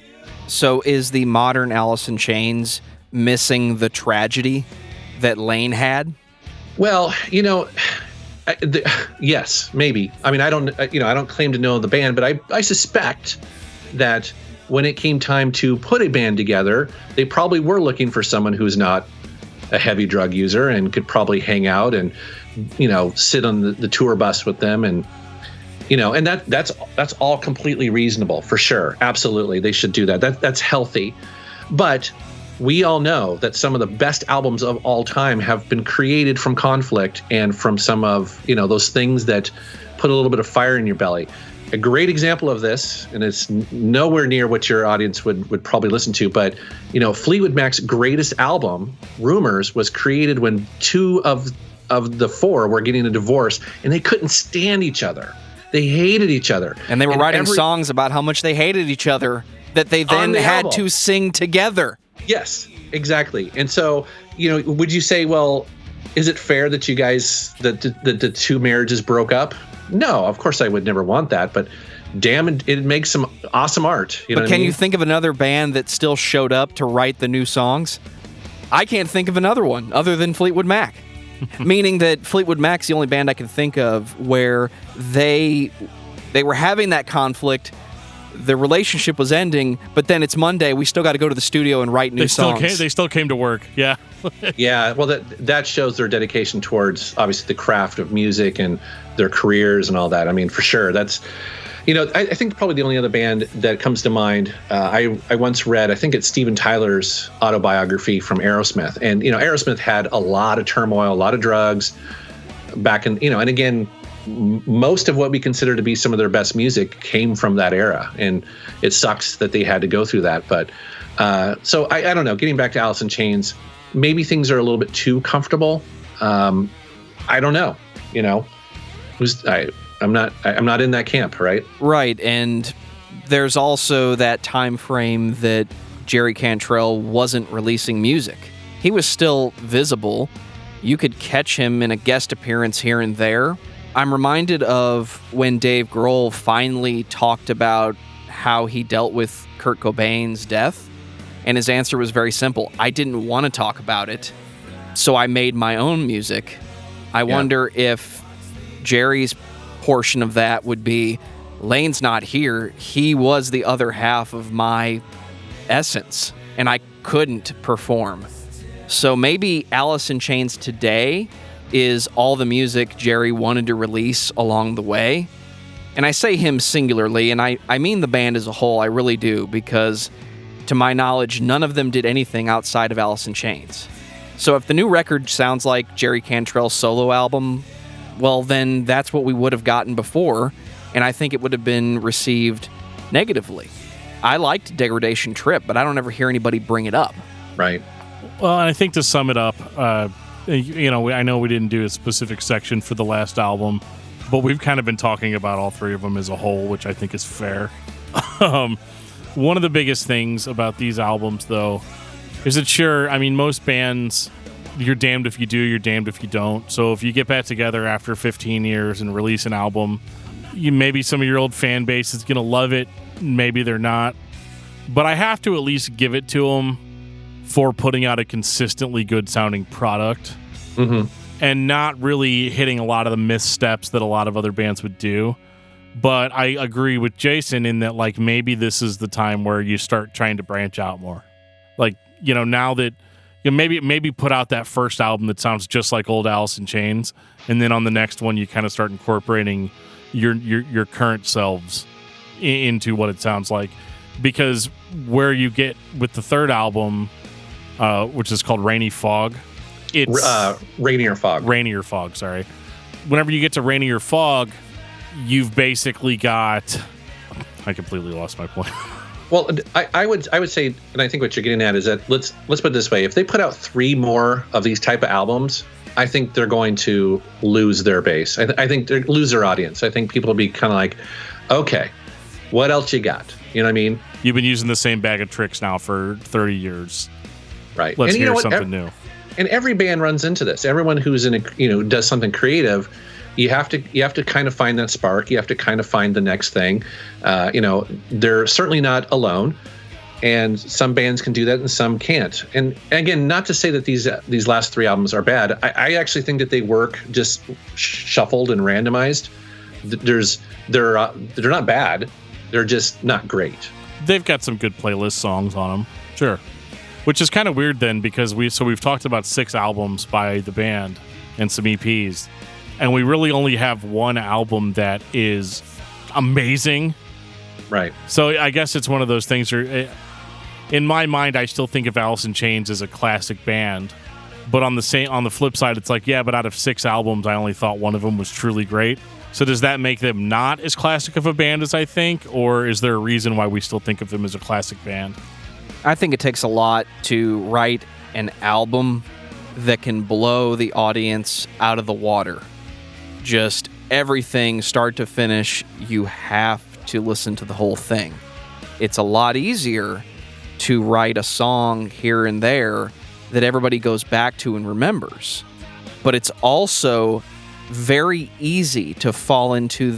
So is the modern Alice in Chains missing the tragedy that Lane had? Well, yes, maybe. I mean, I don't claim to know the band, but I suspect that when it came time to put a band together, they probably were looking for someone who's not a heavy drug user and could probably hang out and, sit on the tour bus with them. And, and that's all completely reasonable for sure. Absolutely. They should do that. That's healthy. But we all know that some of the best albums of all time have been created from conflict and from some of, those things that put a little bit of fire in your belly. A great example of this, and it's nowhere near what your audience would probably listen to, but, Fleetwood Mac's greatest album, Rumors, was created when 2 of the 4 were getting a divorce and they couldn't stand each other. They hated each other. And they were writing songs about how much they hated each other that they then had to sing together. Yes, exactly. And so, would you say, well, is it fair that you guys, that the 2 marriages broke up? No, of course I would never want that, but damn, it makes some awesome art. But can you think of another band that still showed up to write the new songs? I can't think of another one other than Fleetwood Mac. Meaning that Fleetwood Mac's the only band I can think of where they were having that conflict. The relationship was ending, but then it's Monday. We still got to go to the studio and write new songs. They still came to work. Yeah. Yeah. Well, that shows their dedication towards obviously the craft of music and their careers and all that. I mean, for sure. That's, I think probably the only other band that comes to mind, I once read, I think it's Steven Tyler's autobiography from Aerosmith. And, Aerosmith had a lot of turmoil, a lot of drugs back in, and again, most of what we consider to be some of their best music came from that era. And it sucks that they had to go through that. But so I don't know, getting back to Alice in Chains, maybe things are a little bit too comfortable. I don't know, I'm not in that camp, right? Right, and there's also that time frame that Jerry Cantrell wasn't releasing music. He was still visible. You could catch him in a guest appearance here and there. I'm reminded of when Dave Grohl finally talked about how he dealt with Kurt Cobain's death, and his answer was very simple. I didn't want to talk about it, so I made my own music. I wonder if Jerry's portion of that would be, Lane's not here. He was the other half of my essence, and I couldn't perform. So maybe Alice in Chains today is all the music Jerry wanted to release along the way. And I say him singularly, and I mean the band as a whole, I really do, because to my knowledge, none of them did anything outside of Alice in Chains. So if the new record sounds like Jerry Cantrell's solo album, well, then that's what we would have gotten before, and I think it would have been received negatively. I liked Degradation Trip, but I don't ever hear anybody bring it up. Right. Well, and I think to sum it up, I know we didn't do a specific section for the last album, but we've kind of been talking about all three of them as a whole, which I think is fair. One of the biggest things about these albums, though, is that most bands, you're damned if you do, you're damned if you don't. So if you get back together after 15 years and release an album, maybe some of your old fan base is going to love it, maybe they're not. But I have to at least give it to them for putting out a consistently good sounding product and not really hitting a lot of the missteps that a lot of other bands would do. But I agree with Jason in that, maybe this is the time where you start trying to branch out more. Now that maybe put out that first album that sounds just like old Alice in Chains, and then on the next one you kind of start incorporating your current selves into what it sounds like. Because where you get with the third album, which is called Rainy Fog, it's Rainier Fog, sorry. Whenever you get to Rainier Fog, you've basically got... I completely lost my point. Well, I would say, and I think what you're getting at is that let's put it this way: if they put out 3 more of these type of albums, I think they're going to lose their base. I think they lose their audience. I think people will be kind of like, okay, what else you got? You know what I mean? You've been using the same bag of tricks now for 30 years. Right. Let's hear something new. And every band runs into this. Everyone who's does something creative, you have to kind of find that spark. You have to kind of find the next thing. They're certainly not alone, and some bands can do that and some can't. And again, not to say that these last 3 albums are bad. I actually think that they work just shuffled and randomized. They're not bad. They're just not great. They've got some good playlist songs on them, sure. Which is kind of weird then, because we've talked about 6 albums by the band and some EPs. And we really only have one album that is amazing. Right. So I guess it's one of those things where, in my mind, I still think of Alice in Chains as a classic band. But on the flip side, it's like, yeah, but out of 6 albums, I only thought one of them was truly great. So does that make them not as classic of a band as I think? Or is there a reason why we still think of them as a classic band? I think it takes a lot to write an album that can blow the audience out of the water. Just everything, start to finish, you have to listen to the whole thing. It's a lot easier to write a song here and there that everybody goes back to and remembers. But it's also very easy to fall into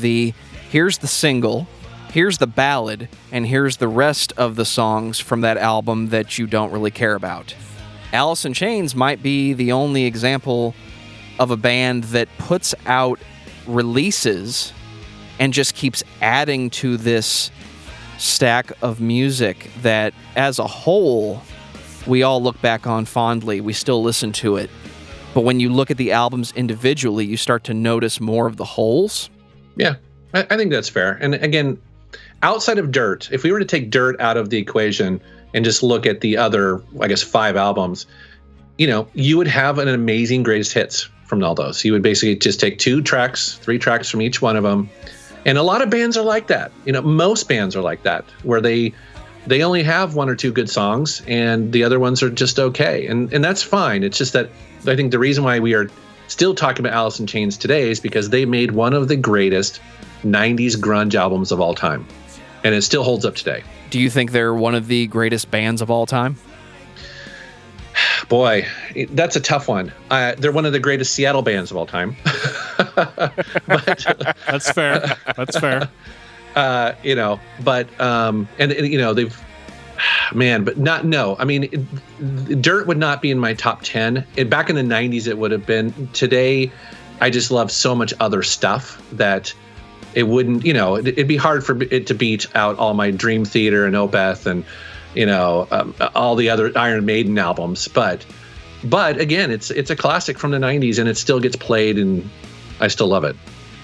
here's the single, here's the ballad, and here's the rest of the songs from that album that you don't really care about. Alice in Chains might be the only example of a band that puts out releases and just keeps adding to this stack of music that, as a whole, we all look back on fondly. We still listen to it. But when you look at the albums individually, you start to notice more of the holes. Yeah. I think that's fair. And again, outside of Dirt, if we were to take Dirt out of the equation and just look at the other, I guess, 5 albums, you would have an amazing greatest hits from all those. You would basically just take 2 tracks, 3 tracks from each one of them. And a lot of bands are like that. Most bands are like that, where they only have 1 or 2 good songs and the other ones are just okay. And that's fine. It's just that I think the reason why we are still talking about Alice in Chains today is because they made one of the greatest 90s grunge albums of all time. And it still holds up today. Do you think they're one of the greatest bands of all time? Boy, that's a tough one. They're one of the greatest Seattle bands of all time. But, that's fair. That's fair. They've, but not, no. I mean, Dirt would not be in my top 10. Back in the 90s, it would have been. Today, I just love so much other stuff that it wouldn't, it'd be hard for it to beat out all my Dream Theater and Opeth and, all the other Iron Maiden albums. But again, it's a classic from the 90s and it still gets played and I still love it.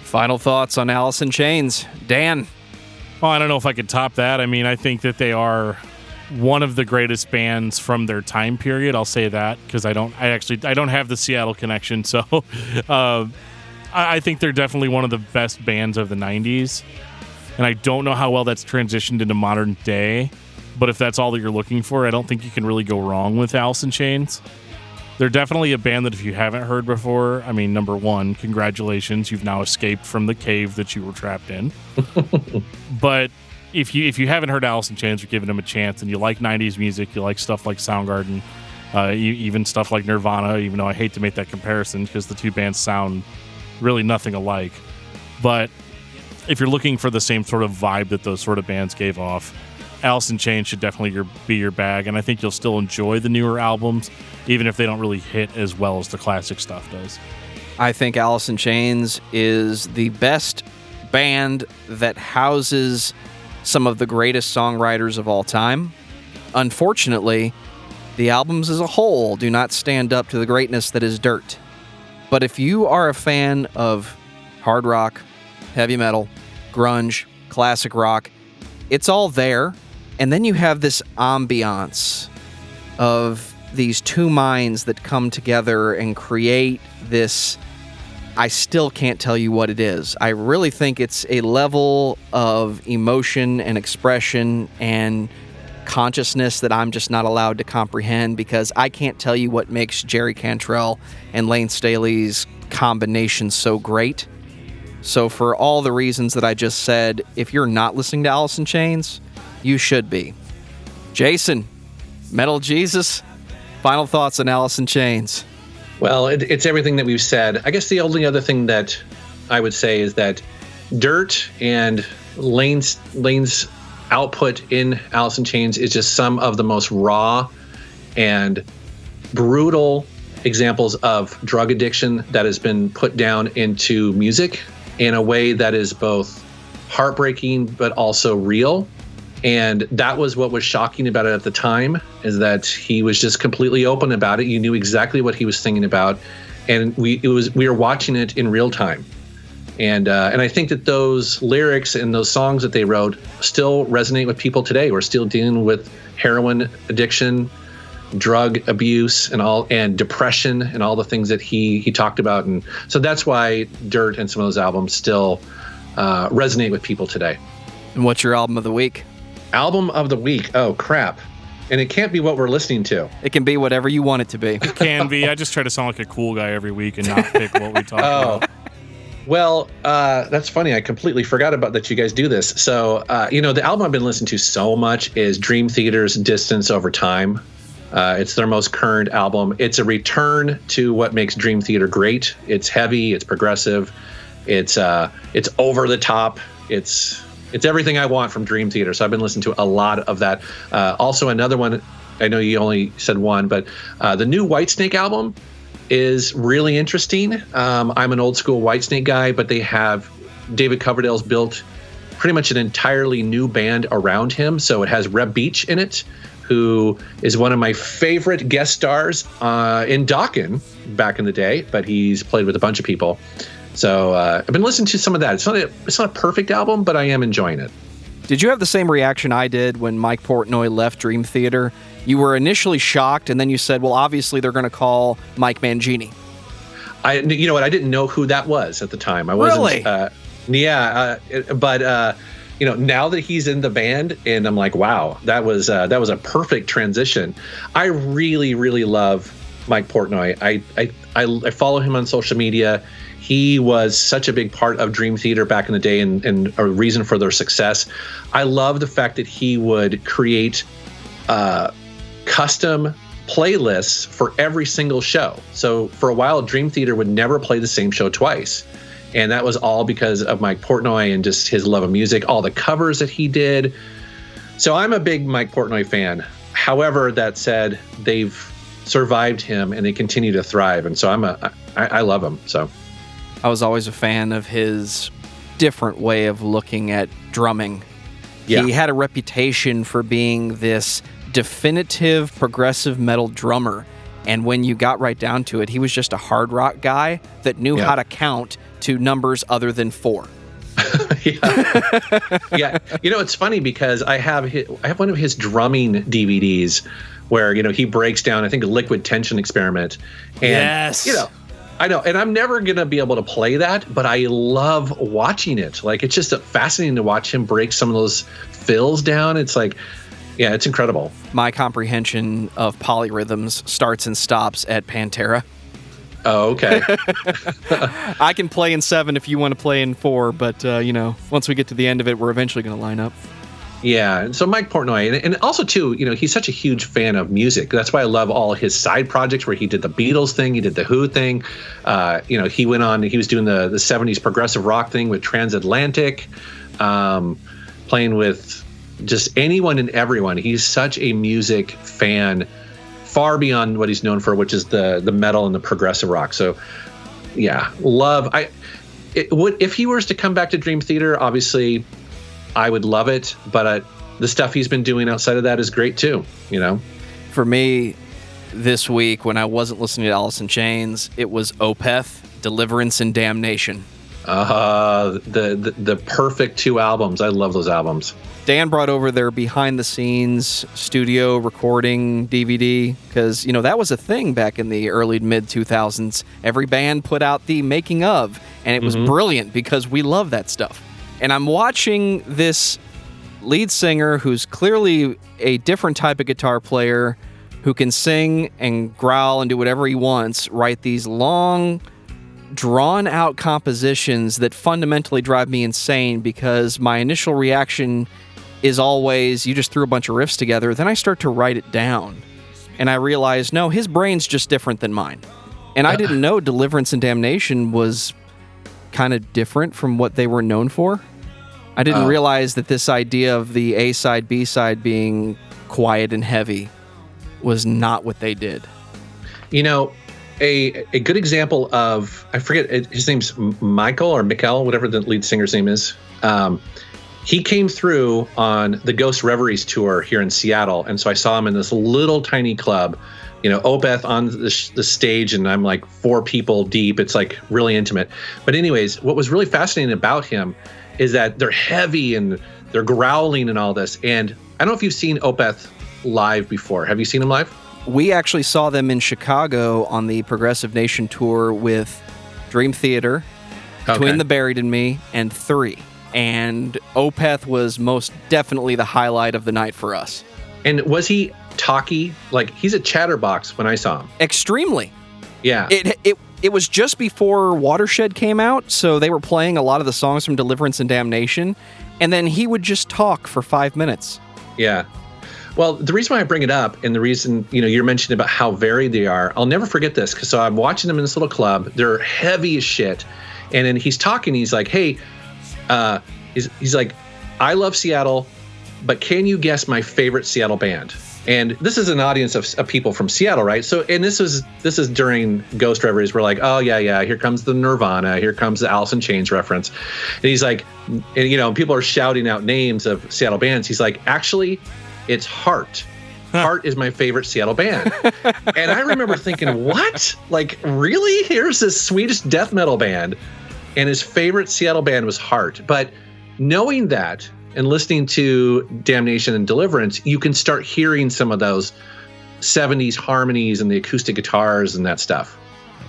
Final thoughts on Alice in Chains. Dan? Well, I don't know if I could top that. I mean, I think that they are one of the greatest bands from their time period. I'll say that because I don't have the Seattle connection. So I think they're definitely one of the best bands of the 90s. And I don't know how well that's transitioned into modern day. But if that's all that you're looking for, I don't think you can really go wrong with Alice in Chains. They're definitely a band that if you haven't heard before, I mean, number one, congratulations. You've now escaped from the cave that you were trapped in. But if you haven't heard Alice in Chains or given them a chance and you like 90s music, you like stuff like Soundgarden, even stuff like Nirvana, even though I hate to make that comparison because the two bands sound really nothing alike. But if you're looking for the same sort of vibe that those sort of bands gave off, Alice in Chains should definitely be your bag, and I think you'll still enjoy the newer albums, even if they don't really hit as well as the classic stuff does. I think Alice in Chains is the best band that houses some of the greatest songwriters of all time. Unfortunately, the albums as a whole do not stand up to the greatness that is Dirt. But if you are a fan of hard rock, heavy metal, grunge, classic rock, it's all there. And then you have this ambiance of these two minds that come together and create this. I still can't tell you what it is. I really think it's a level of emotion and expression and consciousness that I'm just not allowed to comprehend because I can't tell you what makes Jerry Cantrell and Lane Staley's combination so great. So for all the reasons that I just said, if you're not listening to Alice in Chains, you should be. Jason, Metal Jesus, final thoughts on Alice in Chains. Well, it's everything that we've said. I guess the only other thing that I would say is that Dirt and Lane's output in Alice in Chains is just some of the most raw and brutal examples of drug addiction that has been put down into music in a way that is both heartbreaking but also real. And that was what was shocking about it at the time, is that he was just completely open about it. You knew exactly what he was thinking about, and we were watching it in real time. And I think that those lyrics and those songs that they wrote still resonate with people today. We're still dealing with heroin addiction, drug abuse, and depression, and all the things that he talked about. And so that's why Dirt and some of those albums still resonate with people today. And what's your album of the week? Album of the week. Oh, crap. And it can't be what we're listening to. It can be whatever you want it to be. It can be. I just try to sound like a cool guy every week and not pick what we talk about. Well, that's funny. I completely forgot about that you guys do this. So, the album I've been listening to so much is Dream Theater's Distance Over Time. It's their most current album. It's a return to what makes Dream Theater great. It's heavy. It's progressive. It's over the top. It's everything I want from Dream Theater. So I've been listening to a lot of that. Also, another one, I know you only said one, but the new Whitesnake album is really interesting. I'm an old school Whitesnake guy, but they have David Coverdale's built pretty much an entirely new band around him. So it has Reb Beach in it, who is one of my favorite guest stars in Dokken back in the day, but he's played with a bunch of people. So I've been listening to some of that. It's not a perfect album, but I am enjoying it. Did you have the same reaction I did when Mike Portnoy left Dream Theater? You were initially shocked, and then you said, well, obviously they're going to call Mike Mangini. You know what? I didn't know who that was at the time. I wasn't. Really? But now that he's in the band, and I'm like, wow, that was a perfect transition. I really, really love Mike Portnoy. I follow him on social media. He was such a big part of Dream Theater back in the day and a reason for their success. I love the fact that he would create custom playlists for every single show. So for a while, Dream Theater would never play the same show twice. And that was all because of Mike Portnoy and just his love of music, all the covers that he did. So I'm a big Mike Portnoy fan. However, that said, they've survived him and they continue to thrive. And so I love him. So I was always a fan of his different way of looking at drumming. Yeah. He had a reputation for being this definitive progressive metal drummer. And when you got right down to it, he was just a hard rock guy that knew how to count to numbers other than 4. Yeah. It's funny because I have one of his drumming DVDs where, he breaks down, I think, a Liquid Tension Experiment. And, yes. I know, and I'm never going to be able to play that, but I love watching it. Like, it's just fascinating to watch him break some of those fills down. It's like, yeah, it's incredible. My comprehension of polyrhythms starts and stops at Pantera. Oh, okay. I can play in 7 if you want to play in 4, but, once we get to the end of it, we're eventually going to line up. Yeah, and so Mike Portnoy, and also, too, he's such a huge fan of music. That's why I love all his side projects where he did the Beatles thing, he did the Who thing. He went on, he was doing the 70s progressive rock thing with Transatlantic, playing with just anyone and everyone. He's such a music fan, far beyond what he's known for, which is the metal and the progressive rock. So, yeah, love. If he was to come back to Dream Theater, obviously, I would love it. But the stuff he's been doing outside of that is great too. For me, this week when I wasn't listening to Alice in Chains, it was Opeth, Deliverance, and Damnation. The perfect 2 albums. I love those albums. Dan brought over their behind-the-scenes studio recording DVD because, that was a thing back in the early to mid-2000s. Every band put out the making of, and it was brilliant because we love that stuff. And I'm watching this lead singer who's clearly a different type of guitar player who can sing and growl and do whatever he wants, write these long, drawn-out compositions that fundamentally drive me insane because my initial reaction is always, you just threw a bunch of riffs together, then I start to write it down. And I realize, no, his brain's just different than mine. And I didn't know Deliverance and Damnation was kind of different from what they were known for. I didn't realize that this idea of the A-side, B-side being quiet and heavy was not what they did. A good example of, I forget, his name's Michael or Mikkel, whatever the lead singer's name is. He came through on the Ghost Reveries tour here in Seattle, and so I saw him in this little tiny club, Opeth on the stage, and I'm like 4 people deep. It's like really intimate. But anyways, what was really fascinating about him is that they're heavy and they're growling and all this. And I don't know if you've seen Opeth live before. Have you seen him live? We actually saw them in Chicago on the Progressive Nation tour with Dream Theater, Between the Buried and Me, and 3. And Opeth was most definitely the highlight of the night for us. And was he talky? Like, he's a chatterbox when I saw him. Extremely. Yeah. It was just before Watershed came out, so they were playing a lot of the songs from Deliverance and Damnation, and then he would just talk for 5 minutes. Yeah. Well, the reason why I bring it up, and the reason, you're mentioning about how varied they are, I'll never forget this, because so I'm watching them in this little club. They're heavy as shit. And then he's talking, he's like, hey, he's like, I love Seattle, but can you guess my favorite Seattle band? And this is an audience of people from Seattle, right? So, and this is during Ghost Reveries. We're like, oh yeah, here comes the Nirvana, here comes the Alice in Chains reference, and he's like, and people are shouting out names of Seattle bands. He's like, actually, it's Heart. Heart is my favorite Seattle band. And I remember thinking, what? Like, really? Here's this Swedish death metal band and his favorite Seattle band was Heart. But knowing that and listening to Damnation and Deliverance, you can start hearing some of those 70s harmonies and the acoustic guitars and that stuff.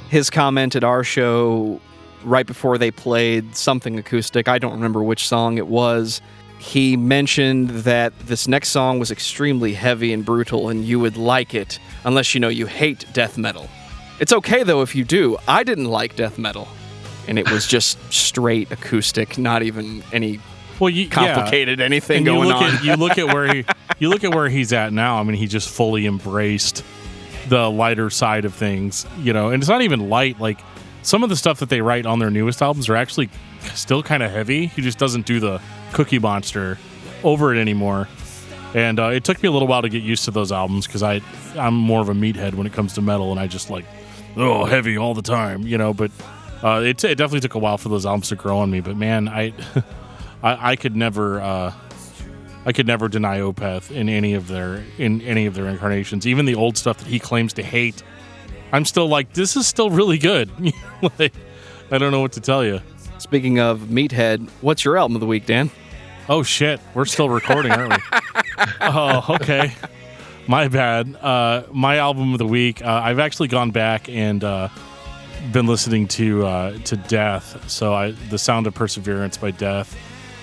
His comment at our show right before they played something acoustic, I don't remember which song it was, he mentioned that this next song was extremely heavy and brutal and you would like it unless you hate death metal. It's okay though if you do. I didn't like death metal. And it was just straight acoustic, not even any complicated anything going on. You look at where he's at now. I mean, he just fully embraced the lighter side of things, and it's not even light. Like some of the stuff that they write on their newest albums are actually still kind of heavy. He just doesn't do the Cookie Monster over it anymore. And it took me a little while to get used to those albums because I'm more of a meathead when it comes to metal, and I just like, heavy all the time, but it definitely took a while for those albums to grow on me. But man, I could never deny Opeth in any of their incarnations. Even the old stuff that he claims to hate, I'm still like, this is still really good. Like, I don't know what to tell you. Speaking of meathead, what's your album of the week, Dan? Oh shit, we're still recording, aren't we? Oh, okay. My bad. My album of the week, I've actually gone back and been listening to Death. So The Sound of Perseverance by Death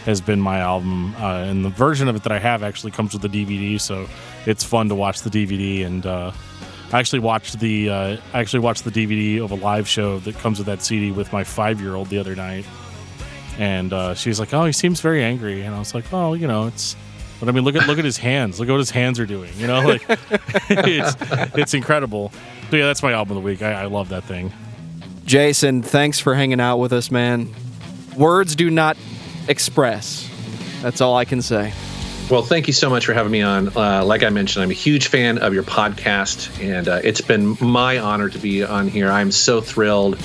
has been my album, and the version of it that I have actually comes with the DVD, so it's fun to watch the DVD. And I actually watched the DVD of a live show that comes with that CD with my 5-year-old the other night, and she was like, "Oh, he seems very angry," and I was like, "Oh, it's." But I mean, look at his hands. Look at what his hands are doing. Like it's incredible. So yeah, that's my album of the week. I love that thing. Jason, thanks for hanging out with us, man. Words do not express. That's all I can say. Well, thank you so much for having me on. Like I mentioned, I'm a huge fan of your podcast, and it's been my honor to be on here. I'm so thrilled.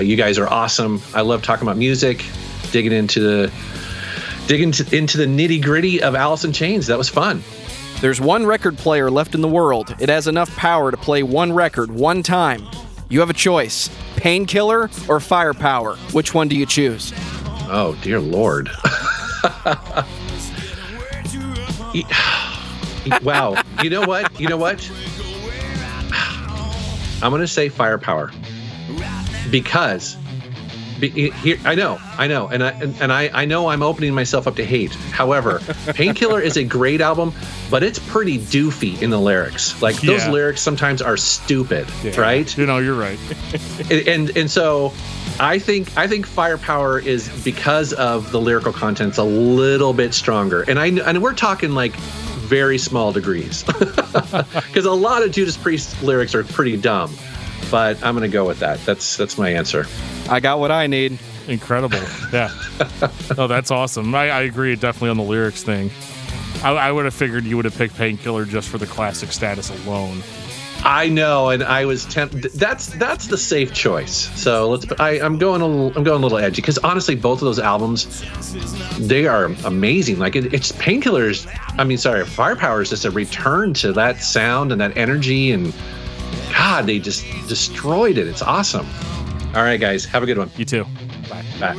You guys are awesome. I love talking about music, digging into the nitty-gritty of Alice in Chains. That was fun. There's one record player left in the world. It has enough power to play one record one time. You have a choice: Painkiller or Firepower. Which one do you choose? Oh, dear Lord. Wow. You know what? I'm going to say Firepower. Because here, I know, and I know I'm opening myself up to hate. However, Painkiller is a great album, but it's pretty doofy in the lyrics. Like those lyrics sometimes are stupid, right? You're right. and so I think Firepower is, because of the lyrical content's a little bit stronger, and we're talking like very small degrees, because a lot of Judas Priest lyrics are pretty dumb. But I'm going to go with that. That's my answer. I got what I need. Incredible. Yeah. Oh, that's awesome. I agree definitely on the lyrics thing. I would have figured you would have picked Painkiller just for the classic status alone. I know, and I was tempted. That's the safe choice. So I'm going a little edgy, because honestly, both of those albums, they are amazing. Like it's Painkillers. Firepower is just a return to that sound and that energy, and God, they just destroyed it. It's awesome. All right, guys, have a good one. You too. Bye. Bye.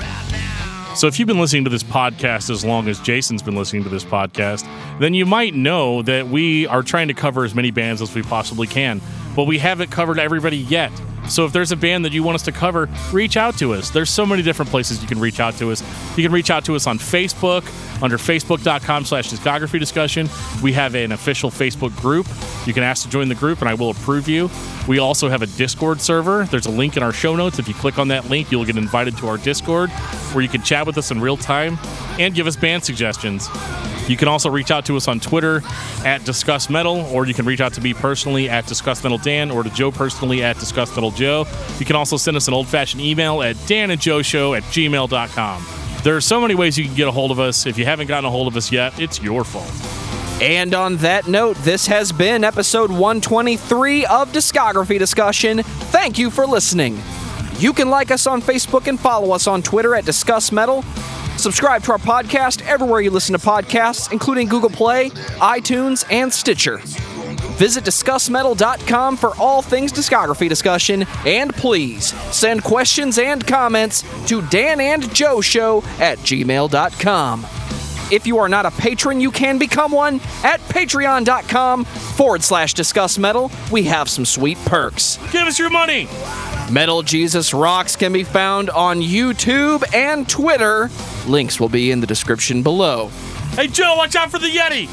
So if you've been listening to this podcast as long as Jason's been listening to this podcast, then you might know that we are trying to cover as many bands as we possibly can, but we haven't covered everybody yet. So if there's a band that you want us to cover, reach out to us. There's so many different places you can reach out to us. You can reach out to us on Facebook, under facebook.com/discography discussion. We have an official Facebook group. You can ask to join the group, and I will approve you. We also have a Discord server. There's a link in our show notes. If you click on that link, you'll get invited to our Discord, where you can chat with us in real time and give us band suggestions. You can also reach out to us on Twitter @discussmetal, or you can reach out to me personally @discussmetaldan, or to Joe personally @discussmetaljoe. You can also send us an old-fashioned email at danandjoeshow@gmail.com. There are so many ways you can get a hold of us. If you haven't gotten a hold of us yet, it's your fault. And on that note, this has been episode 123 of Discography Discussion. Thank you for listening. You can like us on Facebook and follow us on Twitter @discussmetal. Subscribe to our podcast everywhere you listen to podcasts, including Google Play, iTunes, and Stitcher. Visit discussmetal.com for all things discography discussion, and please send questions and comments to danandjoeshow@gmail.com. If you are not a patron, you can become one at patreon.com/discussmetal. We have some sweet perks. Give us your money. Metal Jesus Rocks can be found on YouTube and Twitter. Links will be in the description below. Hey, Joe, watch out for the Yeti.